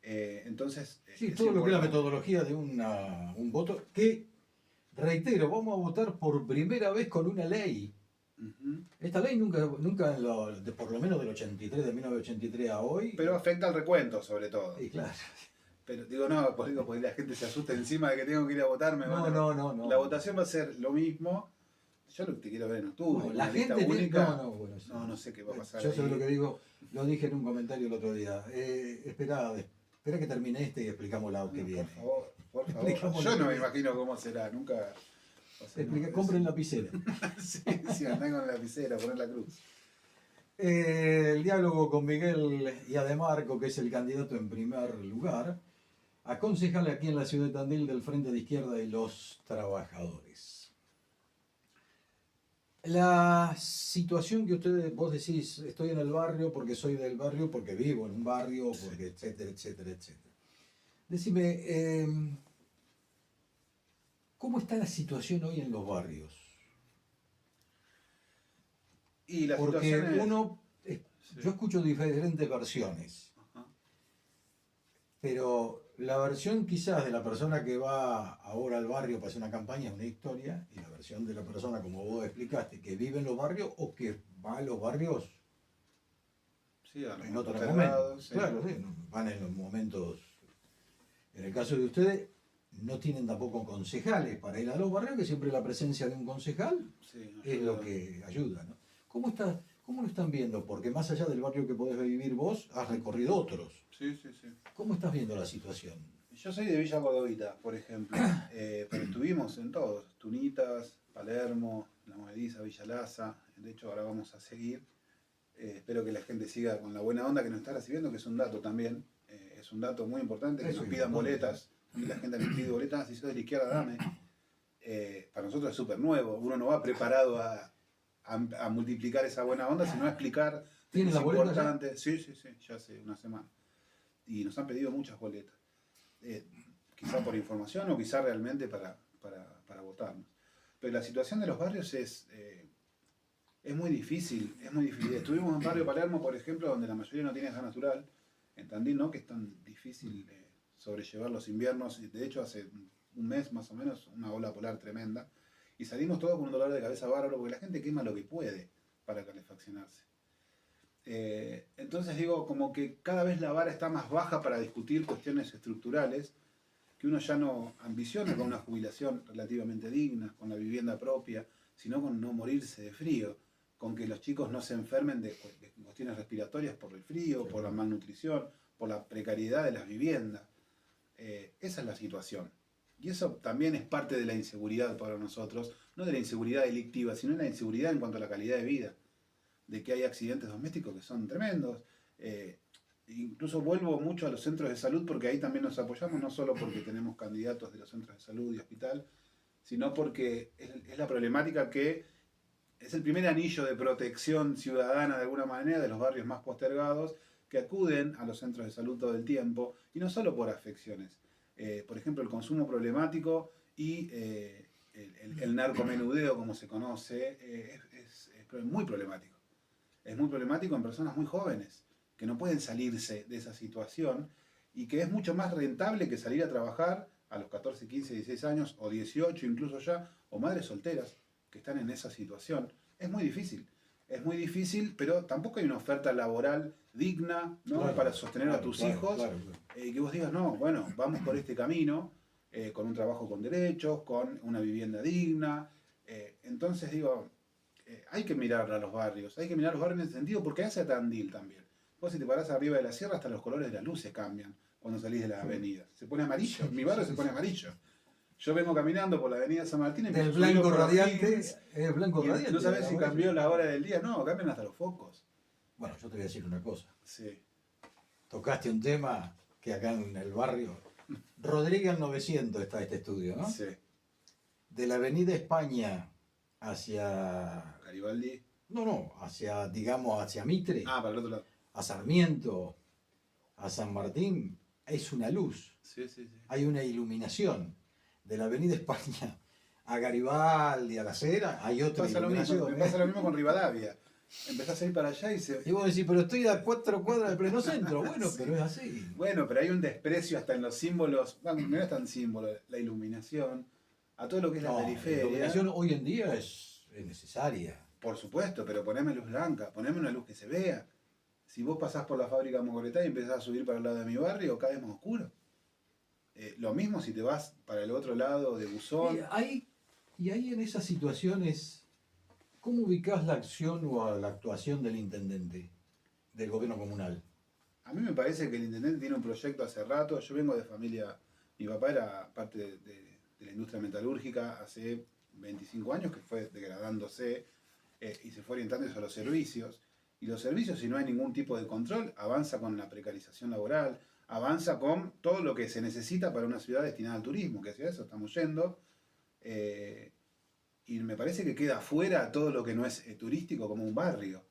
[SPEAKER 4] Entonces,
[SPEAKER 3] Sí, todo lo que es la metodología de un voto, que, reitero, vamos a votar por primera vez con una ley.
[SPEAKER 4] Uh-huh.
[SPEAKER 3] Esta ley nunca por lo menos del 83, de 1983 a hoy.
[SPEAKER 4] Pero afecta al recuento, sobre todo.
[SPEAKER 3] Y claro.
[SPEAKER 4] Pero digo, no, porque la gente se asusta encima de que tengo que ir a votarme.
[SPEAKER 3] No.
[SPEAKER 4] La votación va a ser lo mismo. Yo lo que te quiero ver en octubre.
[SPEAKER 3] No, la
[SPEAKER 4] una lista
[SPEAKER 3] gente
[SPEAKER 4] única.
[SPEAKER 3] bueno, sí.
[SPEAKER 4] No sé qué va a pasar.
[SPEAKER 3] Yo sé
[SPEAKER 4] ahí.
[SPEAKER 3] lo que digo, lo dije en un comentario el otro día. Espera que termine este y explicamos la que viene.
[SPEAKER 4] Por favor.
[SPEAKER 3] Explicamos
[SPEAKER 4] Yo
[SPEAKER 3] lo
[SPEAKER 4] no
[SPEAKER 3] que
[SPEAKER 4] me
[SPEAKER 3] viene.
[SPEAKER 4] imagino cómo será, nunca. O sea, no,
[SPEAKER 3] Compren lapicera.
[SPEAKER 4] sí, andá con la lapicera, poner la cruz.
[SPEAKER 3] El diálogo con Miguel y Ademarco, que es el candidato en primer lugar, a concejal aquí en la ciudad de Tandil del Frente de Izquierda y los Trabajadores. La situación que vos decís, estoy en el barrio porque soy del barrio, porque vivo en un barrio, porque etcétera. Decime, ¿cómo está la situación hoy en los barrios?
[SPEAKER 4] Y la
[SPEAKER 3] Porque
[SPEAKER 4] situación es...
[SPEAKER 3] yo escucho diferentes versiones,
[SPEAKER 4] Ajá.
[SPEAKER 3] pero la versión quizás de la persona que va ahora al barrio para hacer una campaña es una historia, y la versión de la persona, como vos explicaste, que vive en los barrios o que va a los barrios
[SPEAKER 4] Sí, a los
[SPEAKER 3] en otros
[SPEAKER 4] postergados,
[SPEAKER 3] momentos.
[SPEAKER 4] sí.
[SPEAKER 3] Claro, sí, van en los momentos. En el caso de ustedes, no tienen tampoco concejales para ir a los barrios, que siempre la presencia de un concejal
[SPEAKER 4] Sí,
[SPEAKER 3] es lo que ayuda, ¿no? ¿Cómo lo están viendo? Porque más allá del barrio que podés vivir vos, has recorrido otros.
[SPEAKER 4] Sí.
[SPEAKER 3] ¿Cómo estás viendo la situación?
[SPEAKER 4] Yo soy de Villa Cordovita, por ejemplo, pero estuvimos en todos, Tunitas, Palermo, La Movediza, Villa Laza, de hecho ahora vamos a seguir. Espero que la gente siga con la buena onda que nos está recibiendo, que es un dato también, es un dato muy importante, que
[SPEAKER 3] Eso
[SPEAKER 4] nos
[SPEAKER 3] es
[SPEAKER 4] pidan
[SPEAKER 3] importante.
[SPEAKER 4] boletas, que la gente nos pide boletas, si sos de la izquierda dame. Para nosotros es súper nuevo, uno no va preparado a multiplicar esa buena onda, sino a explicar que
[SPEAKER 3] ¿Tienen
[SPEAKER 4] es
[SPEAKER 3] las boletas ya?
[SPEAKER 4] importante. Sí, ya hace una semana. Y nos han pedido muchas boletas. Quizá por información o quizá realmente para votarnos. Pero la situación de los barrios es muy difícil, Estuvimos en Barrio Palermo, por ejemplo, donde la mayoría no tiene gas natural, en Tandil, ¿no? Que es tan difícil sobrellevar los inviernos. De hecho, hace un mes más o menos, una ola polar tremenda. Y salimos todos con un dolor de cabeza bárbaro porque la gente quema lo que puede para calefaccionarse. Entonces digo, como que cada vez la vara está más baja para discutir cuestiones estructurales, que uno ya no ambiciona con una jubilación relativamente digna, con la vivienda propia, sino con no morirse de frío, con que los chicos no se enfermen de cuestiones respiratorias por el frío, por la malnutrición, por la precariedad de las viviendas. Esa es la situación. Y eso también es parte de la inseguridad para nosotros, no de la inseguridad delictiva, sino de la inseguridad en cuanto a la calidad de vida, de que hay accidentes domésticos que son tremendos. Incluso vuelvo mucho a los centros de salud porque ahí también nos apoyamos, no solo porque tenemos candidatos de los centros de salud y hospital, sino porque es la problemática que es el primer anillo de protección ciudadana de alguna manera de los barrios más postergados que acuden a los centros de salud todo el tiempo, y no solo por afecciones. Por ejemplo, el consumo problemático y el narcomenudeo, como se conoce, es muy problemático. Es muy problemático en personas muy jóvenes, que no pueden salirse de esa situación y que es mucho más rentable que salir a trabajar a los 14, 15, 16 años o 18 incluso ya, o madres solteras que están en esa situación. Es muy difícil, pero tampoco hay una oferta laboral digna, ¿no?
[SPEAKER 3] Claro,
[SPEAKER 4] para sostener a tus hijos. Que vos digas, no, bueno, vamos por este camino, con un trabajo con derechos, con una vivienda digna. Entonces digo, hay que mirar a los barrios, hay que mirar los barrios en ese sentido, porque hace Tandil también. Vos si te parás arriba de la sierra, hasta los colores de las luces cambian cuando salís de la avenida. Se pone amarillo, mi barrio se pone amarillo. Yo vengo caminando por la avenida San Martín y
[SPEAKER 3] del blanco radiante, es blanco
[SPEAKER 4] y
[SPEAKER 3] radiante.
[SPEAKER 4] no sabés si cambió la hora del día, no, cambian hasta los focos.
[SPEAKER 3] Bueno, yo te voy a decir una cosa.
[SPEAKER 4] Sí.
[SPEAKER 3] Tocaste un tema que acá en el barrio, Rodríguez 900 está este estudio, ¿no?
[SPEAKER 4] Sí.
[SPEAKER 3] De la avenida España hacia...
[SPEAKER 4] Garibaldi.
[SPEAKER 3] No, hacia, digamos, hacia Mitre,
[SPEAKER 4] Para el otro lado.
[SPEAKER 3] a Sarmiento, a San Martín, es una luz.
[SPEAKER 4] Sí.
[SPEAKER 3] Hay una iluminación. De la avenida España a Garibaldi, a la Cera, hay otra iluminación.
[SPEAKER 4] Me pasa lo mismo con Rivadavia. Empezás a ir para allá y se...
[SPEAKER 3] Y vos decís, pero estoy a 4 cuadras del pleno centro. Bueno,
[SPEAKER 4] Sí.
[SPEAKER 3] pero es así.
[SPEAKER 4] Bueno, pero hay un desprecio hasta en los símbolos, bueno, no es tan símbolo, la iluminación, a todo lo que es la periferia.
[SPEAKER 3] La iluminación hoy en día es necesaria.
[SPEAKER 4] Por supuesto, pero poneme luz blanca, poneme una luz que se vea. Si vos pasás por la fábrica Mogoretá y empezás a subir para el lado de mi barrio, cada vez más oscuro. Lo mismo si te vas para el otro lado de Buzón.
[SPEAKER 3] Y ahí en esas situaciones, ¿cómo ubicás la acción o la actuación del intendente, del gobierno comunal?
[SPEAKER 4] A mí me parece que el intendente tiene un proyecto hace rato. Yo vengo de familia, mi papá era parte de la industria metalúrgica hace 25 años, que fue degradándose y se fue orientando hacia los servicios. Y los servicios, si no hay ningún tipo de control, avanza con la precarización laboral, avanza con todo lo que se necesita para una ciudad destinada al turismo, que hacia eso estamos yendo. Y me parece que queda fuera todo lo que no es turístico, como un barrio,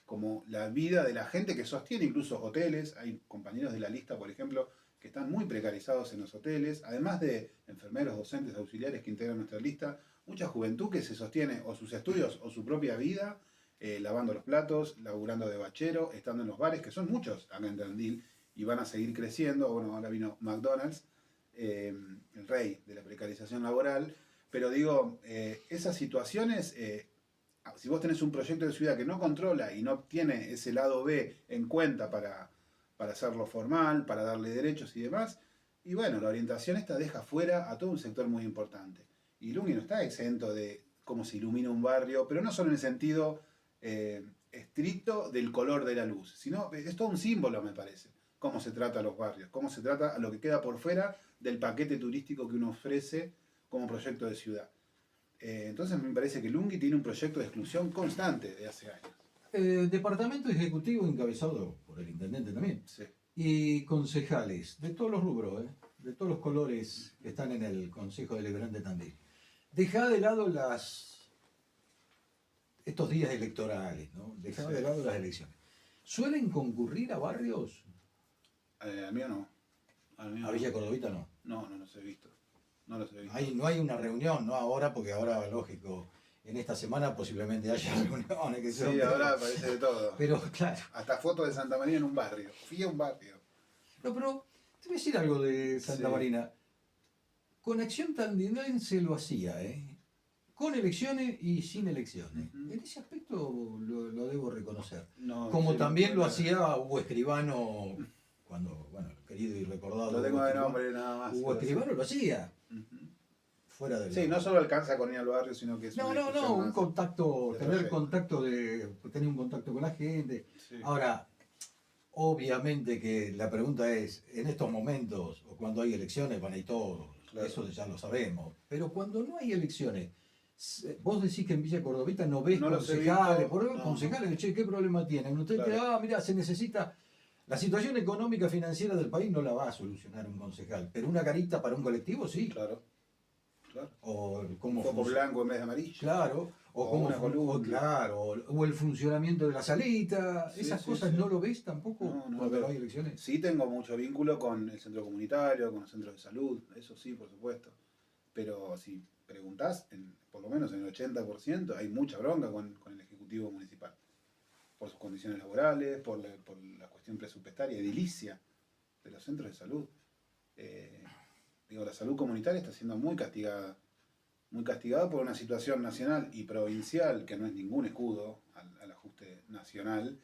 [SPEAKER 4] como la vida de la gente que sostiene incluso hoteles. Hay compañeros de la lista, por ejemplo, que están muy precarizados en los hoteles, además de enfermeros, docentes, auxiliares que integran nuestra lista, mucha juventud que se sostiene o sus estudios o su propia vida, lavando los platos, laburando de bachero, estando en los bares, que son muchos acá en Tandil, y van a seguir creciendo. Bueno, ahora vino McDonald's, el rey de la precarización laboral, pero digo, esas situaciones, si vos tenés un proyecto de ciudad que no controla y no tiene ese lado B en cuenta para hacerlo formal, para darle derechos y demás, y bueno, la orientación esta deja fuera a todo un sector muy importante. Y Lungi no está exento de cómo se ilumina un barrio, pero no solo en el sentido estricto del color de la luz, sino es todo un símbolo, me parece, cómo se trata a los barrios, cómo se trata a lo que queda por fuera del paquete turístico que uno ofrece como proyecto de ciudad. Entonces me parece que Lungi tiene un proyecto de exclusión constante de hace años.
[SPEAKER 3] Departamento ejecutivo encabezado por el intendente también.
[SPEAKER 4] Sí.
[SPEAKER 3] Y concejales de todos los rubros, de todos los colores que están en el Consejo Deliberante de Tandil. Dejá de lado estos días electorales, ¿no? Dejá de lado las elecciones. ¿Suelen concurrir a barrios?
[SPEAKER 4] A mí no.
[SPEAKER 3] A Villa Cordovita no.
[SPEAKER 4] No los he visto. No los he visto.
[SPEAKER 3] No hay una reunión, no ahora, porque ahora, lógico, en esta semana posiblemente haya reuniones que
[SPEAKER 4] Sí, ahora aparece de todo.
[SPEAKER 3] Pero, claro.
[SPEAKER 4] Hasta fotos de Santa María en un barrio. Fui a un barrio.
[SPEAKER 3] No, pero te voy a decir algo de Santa Marina. Con Acción Tandinense lo hacía, con elecciones y sin elecciones. En ese aspecto esto lo debo reconocer.
[SPEAKER 4] No,
[SPEAKER 3] Como
[SPEAKER 4] sí,
[SPEAKER 3] también
[SPEAKER 4] no,
[SPEAKER 3] lo
[SPEAKER 4] no,
[SPEAKER 3] hacía Hugo Escribano, cuando, bueno, el querido y recordado
[SPEAKER 4] lo tengo
[SPEAKER 3] Hugo
[SPEAKER 4] de
[SPEAKER 3] Escribano.
[SPEAKER 4] nombre nada más.
[SPEAKER 3] Hugo
[SPEAKER 4] pero sí.
[SPEAKER 3] Escribano lo hacía,
[SPEAKER 4] Ujú.
[SPEAKER 3] fuera de
[SPEAKER 4] Sí, no solo alcanza con ir al barrio, sino que es
[SPEAKER 3] No,
[SPEAKER 4] una
[SPEAKER 3] no,
[SPEAKER 4] discusión
[SPEAKER 3] no, un
[SPEAKER 4] más
[SPEAKER 3] contacto,
[SPEAKER 4] de
[SPEAKER 3] tener
[SPEAKER 4] proyecto.
[SPEAKER 3] contacto tener un contacto con la gente.
[SPEAKER 4] Sí.
[SPEAKER 3] Ahora, obviamente que la pregunta es, en estos momentos, o cuando hay elecciones, van a ir todos,
[SPEAKER 4] Claro.
[SPEAKER 3] eso ya lo sabemos, pero cuando no hay elecciones, vos decís que en Villa Cordovita no ves
[SPEAKER 4] No los he
[SPEAKER 3] concejales,
[SPEAKER 4] visto,
[SPEAKER 3] por ejemplo,
[SPEAKER 4] no,
[SPEAKER 3] concejales, che, ¿qué problema tienen? Usted
[SPEAKER 4] Claro.
[SPEAKER 3] te mira, se necesita, la situación económica financiera del país no la va a solucionar un concejal, pero una carita para un colectivo sí.
[SPEAKER 4] Claro, claro.
[SPEAKER 3] O cómo
[SPEAKER 4] Un foco
[SPEAKER 3] funciona.
[SPEAKER 4] blanco en vez de amarillo.
[SPEAKER 3] Claro, o,
[SPEAKER 4] O
[SPEAKER 3] cómo
[SPEAKER 4] una columna.
[SPEAKER 3] claro, o el funcionamiento de la salita,
[SPEAKER 4] Sí,
[SPEAKER 3] esas
[SPEAKER 4] sí,
[SPEAKER 3] cosas
[SPEAKER 4] sí.
[SPEAKER 3] no lo ves tampoco
[SPEAKER 4] No,
[SPEAKER 3] cuando
[SPEAKER 4] pero
[SPEAKER 3] no hay elecciones.
[SPEAKER 4] sí tengo mucho vínculo con el centro comunitario, con los centros de salud, eso sí, por supuesto. Pero si preguntás, por lo menos en el 80% hay mucha bronca con el Ejecutivo Municipal. Por sus condiciones laborales, por la cuestión presupuestaria, edilicia de los centros de salud. La salud comunitaria está siendo muy castigada por una situación nacional y provincial que no es ningún escudo al ajuste nacional,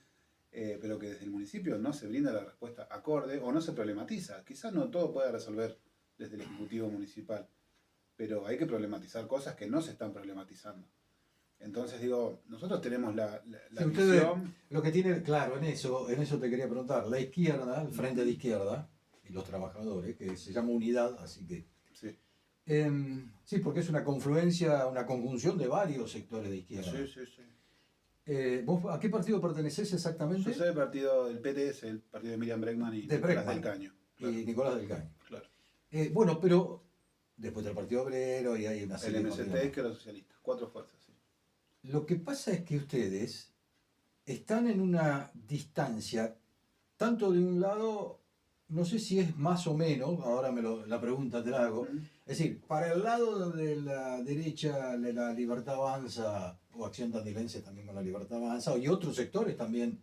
[SPEAKER 4] pero que desde el municipio no se brinda la respuesta acorde o no se problematiza. Quizás no todo pueda resolver desde el Ejecutivo Municipal, pero hay que problematizar cosas que no se están problematizando. Entonces nosotros tenemos la
[SPEAKER 3] Sí, ustedes,
[SPEAKER 4] visión.
[SPEAKER 3] lo que tiene, claro, en eso te quería preguntar, la izquierda, el frente de izquierda, y los trabajadores, que se llama unidad, así que...
[SPEAKER 4] Sí,
[SPEAKER 3] sí, porque es una confluencia, una conjunción de varios sectores de izquierda.
[SPEAKER 4] sí.
[SPEAKER 3] ¿Vos a qué partido pertenecés exactamente?
[SPEAKER 4] Yo soy del partido del PTS, el partido de Miriam Bregman y
[SPEAKER 3] De
[SPEAKER 4] Nicolás
[SPEAKER 3] Bregman.
[SPEAKER 4] del Caño.
[SPEAKER 3] Y
[SPEAKER 4] Claro,
[SPEAKER 3] Nicolás del Caño.
[SPEAKER 4] claro.
[SPEAKER 3] Bueno, pero después del Partido Obrero y hay una
[SPEAKER 4] El
[SPEAKER 3] serie de
[SPEAKER 4] MST
[SPEAKER 3] partidos.
[SPEAKER 4] que los socialistas. 4 fuerzas, sí.
[SPEAKER 3] Lo que pasa es que ustedes están en una distancia, tanto de un lado, no sé si es más o menos, ahora la pregunta te la hago, es decir, para el lado de la derecha, de la Libertad Avanza, o Acción Tandilense también con la Libertad Avanza, y otros sectores también,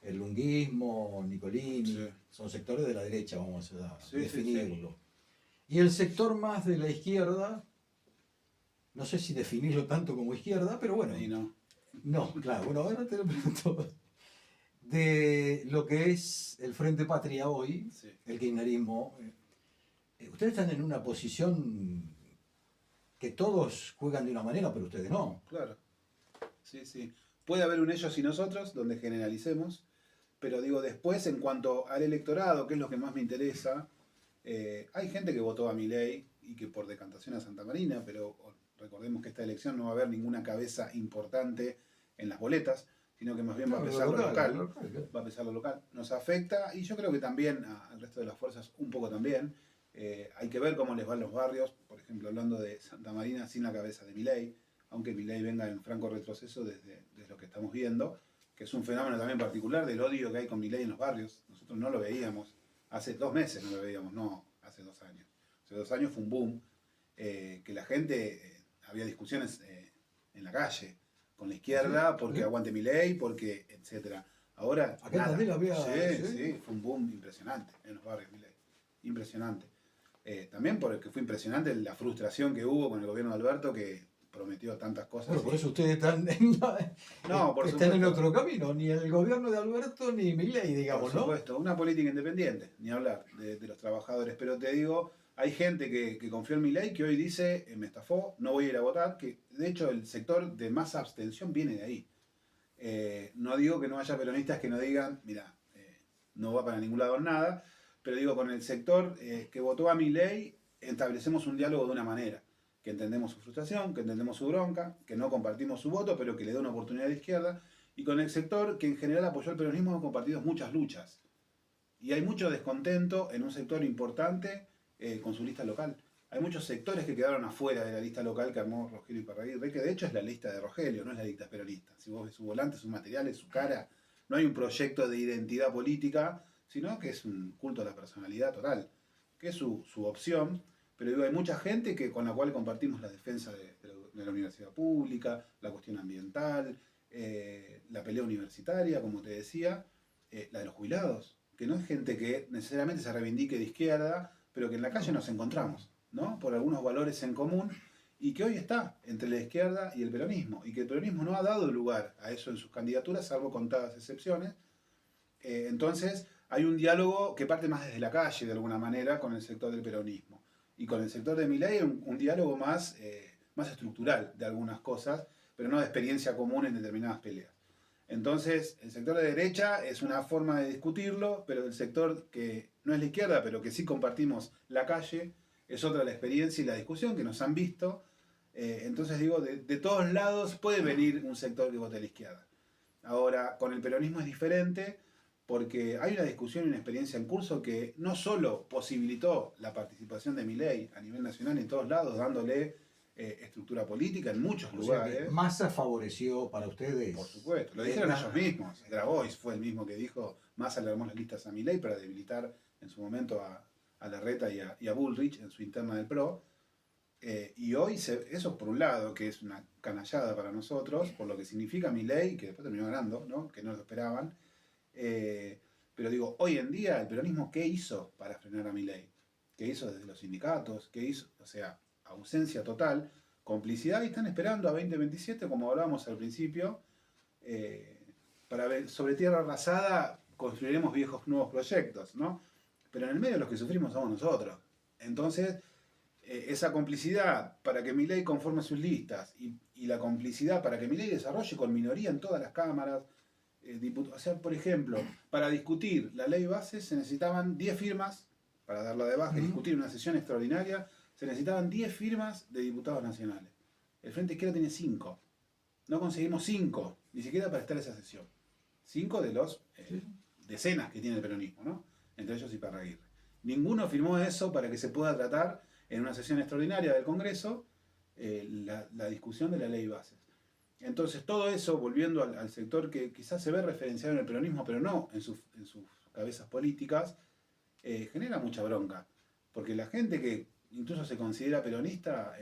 [SPEAKER 3] el lunguismo, Nicolini,
[SPEAKER 4] Sí.
[SPEAKER 3] son sectores de la derecha, vamos a
[SPEAKER 4] Sí,
[SPEAKER 3] definirlo. Y el sector más de la izquierda, no sé si definirlo tanto como izquierda, pero bueno.
[SPEAKER 4] Y no.
[SPEAKER 3] No, claro, bueno, ahora te lo pregunto. De lo que es el Frente Patria hoy,
[SPEAKER 4] Sí.
[SPEAKER 3] el kirchnerismo, ustedes están en una posición que todos juegan de una manera, pero ustedes no.
[SPEAKER 4] Claro. Sí, sí. Puede haber un ellos y nosotros, donde generalicemos, pero después en cuanto al electorado, que es lo que más me interesa, hay gente que votó a Milei y que por decantación a Santa Marina, pero recordemos que esta elección no va a haber ninguna cabeza importante en las boletas, sino que más bien va a pesar lo local. Va a pesar lo local. Nos afecta y yo creo que también al resto de las fuerzas un poco también. Hay que ver cómo les van los barrios, por ejemplo, hablando de Santa Marina sin la cabeza de Milei, aunque Milei venga en franco retroceso desde lo que estamos viendo, que es un fenómeno también particular del odio que hay con Milei en los barrios. Nosotros no lo veíamos, hace 2 meses no lo veíamos, no hace 2 años. Hace 2 años fue un boom, que la gente, había discusiones en la calle, con la izquierda, porque aguante Milei, porque etcétera. Ahora,
[SPEAKER 3] acá en Tandil había...
[SPEAKER 4] Sí, fue un boom impresionante en los barrios Milei. Impresionante. También porque fue impresionante la frustración que hubo con el gobierno de Alberto, que prometió tantas cosas.
[SPEAKER 3] Bueno, por eso ustedes están en otro camino, ni el gobierno de Alberto ni Milei, digamos,
[SPEAKER 4] ¿no? Por supuesto, una política independiente, ni hablar de los trabajadores, pero te digo, hay gente que confió en Milei que hoy dice, me estafó, no voy a ir a votar, que de hecho el sector de más abstención viene de ahí. No digo que no haya peronistas que no digan, mira, no va para ningún lado nada, pero digo, con el sector que votó a Milei, establecemos un diálogo de una manera, que entendemos su frustración, que entendemos su bronca, que no compartimos su voto, pero que le da una oportunidad a la izquierda, y con el sector que en general apoyó el peronismo hemos compartido muchas luchas. Y hay mucho descontento en un sector importante con su lista local. Hay muchos sectores que quedaron afuera de la lista local que armó Rogelio Iparraguirre, que de hecho es la lista de Rogelio, no es la lista peronista. Si vos ves su volante, sus materiales, su cara, no hay un proyecto de identidad política, sino que es un culto a la personalidad total, que es su opción. Pero hay mucha gente con la cual compartimos la defensa de la universidad pública, la cuestión ambiental, la pelea universitaria, como te decía, la de los jubilados, que no es gente que necesariamente se reivindique de izquierda, pero que en la calle nos encontramos, ¿no? Por algunos valores en común, y que hoy está entre la izquierda y el peronismo, y que el peronismo no ha dado lugar a eso en sus candidaturas, salvo contadas excepciones. Entonces hay un diálogo que parte más desde la calle, de alguna manera, con el sector del peronismo. Y con el sector de Milei un diálogo más estructural de algunas cosas, pero no de experiencia común en determinadas peleas. Entonces, el sector de derecha es una forma de discutirlo, pero el sector que no es la izquierda, pero que sí compartimos la calle, es otra la experiencia y la discusión que nos han visto. Entonces digo, de todos lados puede venir un sector que vote a la izquierda. Ahora, con el peronismo es diferente, porque hay una discusión y una experiencia en curso que no solo posibilitó la participación de Milei a nivel nacional en todos lados, dándole estructura política en muchos lugares.
[SPEAKER 3] Massa favoreció para ustedes.
[SPEAKER 4] Por supuesto, lo dijeron ellos mismos. Grabois fue el mismo que dijo, Massa le armó las listas a Milei para debilitar en su momento a Larreta y a Bullrich en su interna del PRO. Y hoy, eso por un lado, que es una canallada para nosotros, por lo que significa Milei, que después terminó ganando, ¿no? Que no lo esperaban. Pero digo, hoy en día el peronismo, ¿qué hizo para frenar a Milei? ¿Qué hizo desde los sindicatos? ¿Qué hizo? O sea, ausencia total, complicidad, y están esperando a 2027, como hablábamos al principio, para ver, sobre tierra arrasada construiremos nuevos proyectos, ¿no? Pero en el medio los que sufrimos somos nosotros. Entonces, esa complicidad para que Milei conforme sus listas y la complicidad para que Milei desarrolle con minoría en todas las cámaras, o sea, por ejemplo, para discutir la ley base se necesitaban 10 firmas, para darla de baja y discutir una sesión extraordinaria, se necesitaban 10 firmas de diputados nacionales. El Frente Izquierda tiene 5. No conseguimos 5, ni siquiera para estar en esa sesión. 5 de los decenas que tiene el peronismo, ¿no? Entre ellos Iparraguirre. Ninguno firmó eso para que se pueda tratar en una sesión extraordinaria del Congreso la discusión de la ley bases. Entonces todo eso, volviendo al sector que quizás se ve referenciado en el peronismo, pero no en sus cabezas políticas, genera mucha bronca. Porque la gente que incluso se considera peronista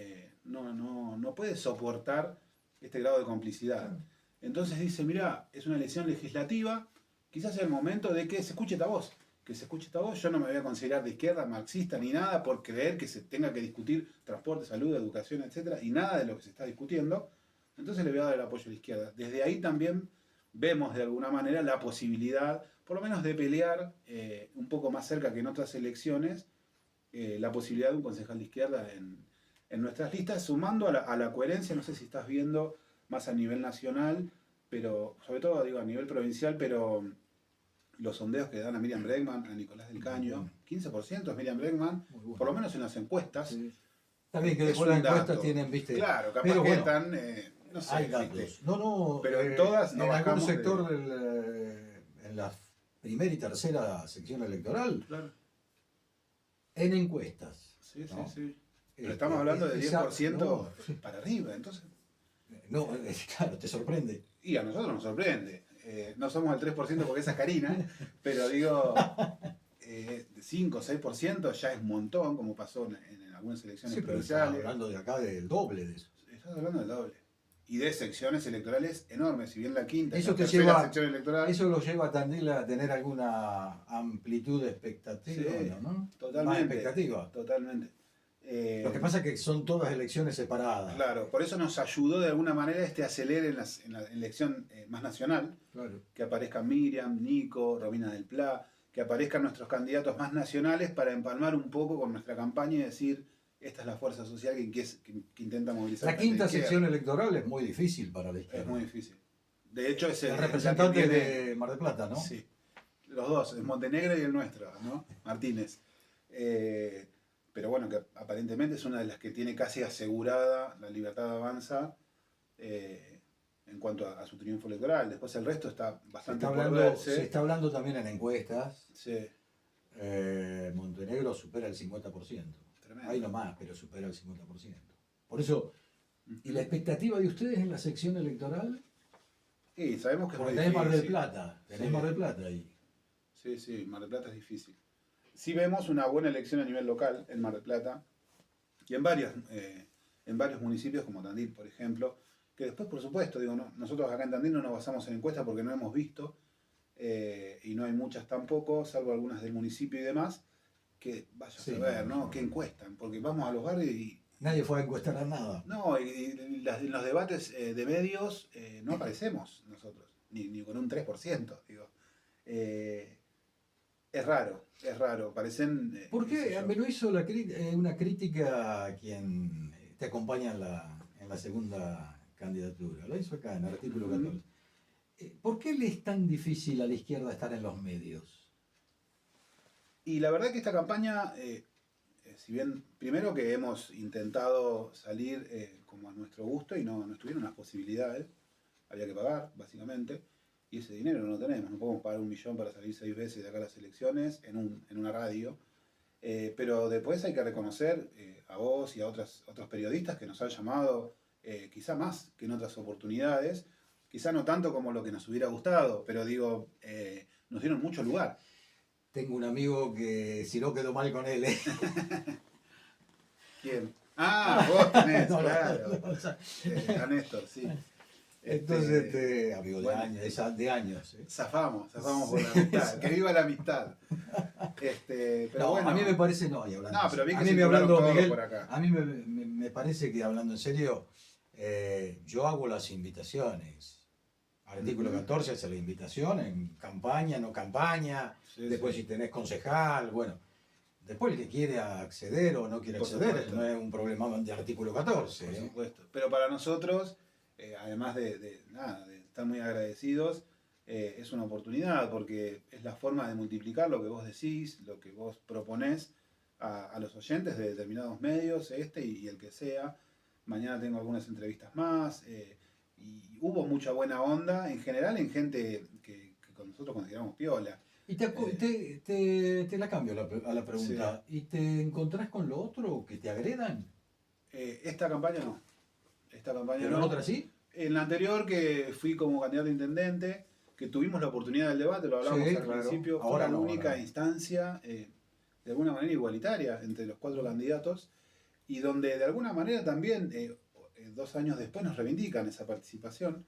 [SPEAKER 4] no puede soportar este grado de complicidad. Entonces dice, mirá, es una elección legislativa, quizás es el momento de que se escuche esta voz. Que se escuche esta voz, yo no me voy a considerar de izquierda, marxista, ni nada por creer que se tenga que discutir transporte, salud, educación, etcétera, y nada de lo que se está discutiendo. Entonces le voy a dar el apoyo a la izquierda. Desde ahí también vemos de alguna manera la posibilidad, por lo menos de pelear un poco más cerca que en otras elecciones, la posibilidad de un concejal de izquierda en nuestras listas, sumando a la coherencia, no sé si estás viendo más a nivel nacional, pero sobre todo digo a nivel provincial, pero los sondeos que dan a Miriam Bregman, a Nicolás del Caño, 15% es Miriam Bregman, bueno, por lo menos en las encuestas.
[SPEAKER 3] Sí. También que después las encuestas tienen, viste.
[SPEAKER 4] Claro, capaz
[SPEAKER 3] pero
[SPEAKER 4] que
[SPEAKER 3] bueno,
[SPEAKER 4] están, no sé.
[SPEAKER 3] Hay datos. No,
[SPEAKER 4] pero en todas
[SPEAKER 3] en algún sector en la primera y tercera sección electoral,
[SPEAKER 4] claro.
[SPEAKER 3] En encuestas.
[SPEAKER 4] Sí, ¿no? Sí. Pero estamos hablando de 10% para arriba, entonces.
[SPEAKER 3] No, claro, te sorprende.
[SPEAKER 4] Y a nosotros nos sorprende. No somos el 3% porque esa es Karina, pero digo, 5 o 6% ya es un montón, como pasó en algunas elecciones provinciales.
[SPEAKER 3] Estás hablando de acá del doble de eso.
[SPEAKER 4] Estás hablando del doble. Y de secciones electorales enormes, si bien la quinta
[SPEAKER 3] eso
[SPEAKER 4] la
[SPEAKER 3] tercera
[SPEAKER 4] sección electoral.
[SPEAKER 3] Eso lo lleva a Tandil a tener alguna amplitud de expectativa,
[SPEAKER 4] sí,
[SPEAKER 3] ¿no?
[SPEAKER 4] Totalmente.
[SPEAKER 3] Más expectativa.
[SPEAKER 4] Totalmente.
[SPEAKER 3] Lo que pasa es que son todas elecciones separadas.
[SPEAKER 4] Claro, por eso nos ayudó de alguna manera este acelere en la elección más nacional.
[SPEAKER 3] Claro.
[SPEAKER 4] Que aparezcan Miriam, Nico, Romina del Pla, que aparezcan nuestros candidatos más nacionales para empalmar un poco con nuestra campaña y decir, esta es la fuerza social que intenta movilizar.
[SPEAKER 3] La quinta sección electoral es muy difícil para la izquierda.
[SPEAKER 4] Es muy difícil. De hecho, es
[SPEAKER 3] el representante de Mar del Plata, ¿no?
[SPEAKER 4] Sí. Los dos, el Montenegro y el nuestro, ¿no? Martínez. Pero bueno, que aparentemente es una de las que tiene casi asegurada la libertad de avanza en cuanto a su triunfo electoral. Después el resto está bastante por verse.
[SPEAKER 3] Se está hablando también en encuestas.
[SPEAKER 4] Sí.
[SPEAKER 3] Montenegro supera el 50%.
[SPEAKER 4] Tremendo.
[SPEAKER 3] Ahí nomás, pero supera el 50%. Por eso, ¿y la expectativa de ustedes en la sección electoral?
[SPEAKER 4] Sí, sabemos que
[SPEAKER 3] porque
[SPEAKER 4] es
[SPEAKER 3] tenés
[SPEAKER 4] difícil.
[SPEAKER 3] Mar del Plata, tenés Mar del Plata ahí.
[SPEAKER 4] Sí, Mar del Plata es difícil. Sí vemos una buena elección a nivel local en Mar del Plata y en varios municipios como Tandil, por ejemplo, que después, por supuesto, digo, no, nosotros acá en Tandil no nos basamos en encuestas porque no hemos visto y no hay muchas tampoco, salvo algunas del municipio y demás, que vayas a ver, ¿no? ¿Qué encuestan? Porque vamos a los barrios y
[SPEAKER 3] Nadie fue a encuestar a nada.
[SPEAKER 4] No, y en los debates de medios no aparecemos nosotros, ni con un 3%, digo. Es raro, parecen...
[SPEAKER 3] ¿Por
[SPEAKER 4] qué sé
[SPEAKER 3] qué?
[SPEAKER 4] yo.
[SPEAKER 3] Me lo hizo una crítica a quien te acompaña en la segunda candidatura. Lo hizo acá en el artículo 14. ¿Por qué le es tan difícil a la izquierda estar en los medios?
[SPEAKER 4] Y la verdad que esta campaña, si bien primero que hemos intentado salir como a nuestro gusto y no estuvieron las posibilidades, había que pagar, básicamente, y ese dinero no lo tenemos, no podemos pagar 1 millón para salir 6 veces de acá a las elecciones en una radio. Pero después hay que reconocer a vos y a otros periodistas que nos han llamado, quizá más que en otras oportunidades, quizá no tanto como lo que nos hubiera gustado, pero digo, nos dieron mucho lugar.
[SPEAKER 3] Tengo un amigo que si no quedó mal con él, ¿eh?
[SPEAKER 4] ¿Quién? Ah, vos tenés,
[SPEAKER 3] No,
[SPEAKER 4] claro.
[SPEAKER 3] no.
[SPEAKER 4] A Néstor, sí.
[SPEAKER 3] Entonces, amigo
[SPEAKER 4] bueno,
[SPEAKER 3] de años. ¿eh?
[SPEAKER 4] Zafamos por la amistad. Que viva la amistad. Pero
[SPEAKER 3] No,
[SPEAKER 4] bueno,
[SPEAKER 3] a mí me parece, no, y hablando,
[SPEAKER 4] no, pero vi que
[SPEAKER 3] a mí
[SPEAKER 4] se
[SPEAKER 3] me
[SPEAKER 4] curaron
[SPEAKER 3] hablando,
[SPEAKER 4] todos
[SPEAKER 3] Miguel,
[SPEAKER 4] por acá.
[SPEAKER 3] a mí me parece que hablando en serio, yo hago las invitaciones. Artículo 14 hace la invitación en campaña, no campaña,
[SPEAKER 4] Sí,
[SPEAKER 3] después
[SPEAKER 4] sí.
[SPEAKER 3] si tenés concejal, bueno. Después el que quiere acceder o no quiere
[SPEAKER 4] Por
[SPEAKER 3] acceder
[SPEAKER 4] supuesto.
[SPEAKER 3] no es un problema de artículo 14.
[SPEAKER 4] Por
[SPEAKER 3] ¿eh?
[SPEAKER 4] supuesto. Pero para nosotros, además de estar muy agradecidos, es una oportunidad porque es la forma de multiplicar lo que vos decís, lo que vos proponés a los oyentes de determinados medios, y el que sea. Mañana tengo algunas entrevistas más y hubo mucha buena onda en general en gente que con nosotros consideramos piola.
[SPEAKER 3] Y te la cambio a la pregunta.
[SPEAKER 4] Sí.
[SPEAKER 3] ¿Y te encontrás con lo otro que te agredan?
[SPEAKER 4] Esta campaña no. Esta campaña
[SPEAKER 3] ¿Pero en
[SPEAKER 4] no.
[SPEAKER 3] otra sí?
[SPEAKER 4] En la anterior, que fui como candidato a intendente, que tuvimos la oportunidad del debate, lo hablamos
[SPEAKER 3] Sí,
[SPEAKER 4] al
[SPEAKER 3] claro.
[SPEAKER 4] principio,
[SPEAKER 3] Ahora
[SPEAKER 4] fue la
[SPEAKER 3] no,
[SPEAKER 4] única
[SPEAKER 3] ahora no.
[SPEAKER 4] instancia, de alguna manera igualitaria, entre los 4 candidatos, y donde de alguna manera también, 2 años después, nos reivindican esa participación,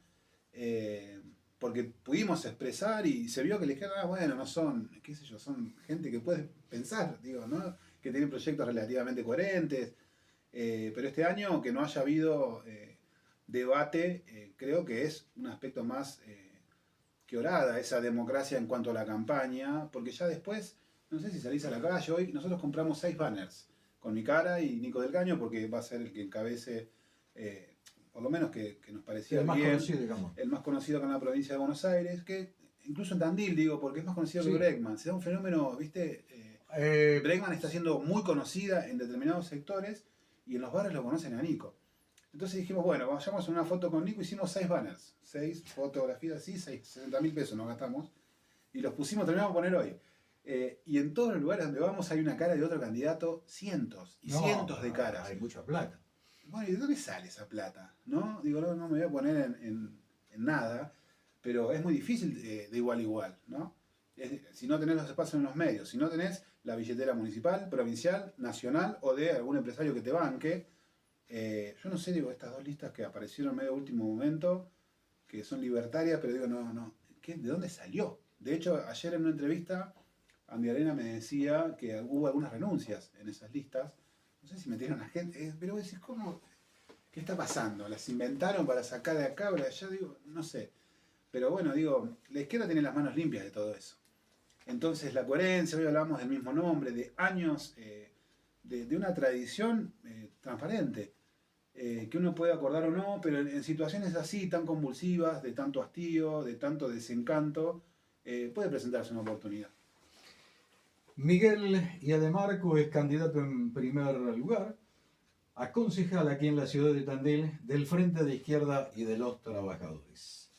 [SPEAKER 4] porque pudimos expresar y se vio que la izquierda, bueno, no son, qué sé yo, son gente que puede pensar, digo, ¿no? Que tienen proyectos relativamente coherentes, pero este año que no haya habido debate, creo que es un aspecto más que orada, esa democracia en cuanto a la campaña, porque ya después, no sé si salís a la calle, hoy nosotros compramos 6 banners, con mi cara y Nico del Caño, porque va a ser el que encabece, por lo menos que nos parecía
[SPEAKER 3] El más
[SPEAKER 4] bien,
[SPEAKER 3] conocido, digamos.
[SPEAKER 4] el más conocido acá en la provincia de Buenos Aires, que incluso en Tandil, digo, porque es más conocido
[SPEAKER 3] Sí.
[SPEAKER 4] que Bregman. Se da un fenómeno, ¿viste? Bregman está siendo muy conocida en determinados sectores y en los barrios lo conocen a Nico. Entonces dijimos, bueno, vayamos a una foto con Nico, hicimos 6 banners, 6 fotografías así, 60.000 pesos nos gastamos y los pusimos, terminamos de poner hoy. Y en todos los lugares donde vamos hay una cara de otro candidato, cientos y cientos de caras.
[SPEAKER 3] Hay mucha plata.
[SPEAKER 4] Bueno, ¿y de dónde sale esa plata? ¿No? Digo, no me voy a poner en nada, pero es muy difícil de igual a igual, ¿no? Si no tenés los espacios en los medios, si no tenés la billetera municipal, provincial, nacional o de algún empresario que te banque, yo no sé, digo, estas 2 listas que aparecieron en medio último momento, que son libertarias, pero digo, ¿de dónde salió? De hecho, ayer en una entrevista, Andy Arena me decía que hubo algunas renuncias en esas listas. No sé si metieron a gente, pero vos decís, ¿cómo? ¿Qué está pasando? ¿Las inventaron para sacar de acá o de allá? Digo, no sé. Pero bueno, digo, la izquierda tiene las manos limpias de todo eso. Entonces la coherencia, hoy hablamos del mismo nombre, de años, de una tradición transparente, que uno puede acordar o no, pero en situaciones así, tan convulsivas, de tanto hastío, de tanto desencanto, puede presentarse una oportunidad.
[SPEAKER 3] Miguel Iademarco es candidato en primer lugar a concejal aquí en la ciudad de Tandil del Frente de Izquierda y de los Trabajadores.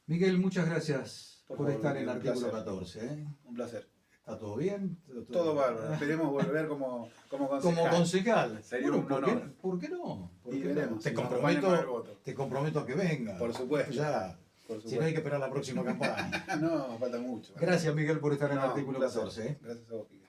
[SPEAKER 3] Miguel, muchas gracias por
[SPEAKER 4] favor,
[SPEAKER 3] estar en
[SPEAKER 4] un
[SPEAKER 3] artículo
[SPEAKER 4] placer.
[SPEAKER 3] 14. ¿eh?
[SPEAKER 4] Un placer.
[SPEAKER 3] ¿Está todo bien?
[SPEAKER 4] Todo bárbaro. Esperemos volver como concejal.
[SPEAKER 3] Como concejal.
[SPEAKER 4] Sería un honor.
[SPEAKER 3] ¿Por qué no? ¿Por
[SPEAKER 4] Y
[SPEAKER 3] qué no?
[SPEAKER 4] veremos,
[SPEAKER 3] Te
[SPEAKER 4] si nos acompañan con el voto.
[SPEAKER 3] comprometo a que venga.
[SPEAKER 4] Por supuesto.
[SPEAKER 3] Ya.
[SPEAKER 4] Por
[SPEAKER 3] Si
[SPEAKER 4] supuesto.
[SPEAKER 3] no hay que esperar la próxima campaña.
[SPEAKER 4] No, falta mucho.
[SPEAKER 3] Gracias, Miguel, por estar en
[SPEAKER 4] No,
[SPEAKER 3] artículo
[SPEAKER 4] un placer.
[SPEAKER 3] 14. ¿eh?
[SPEAKER 4] Gracias a vos, Quique.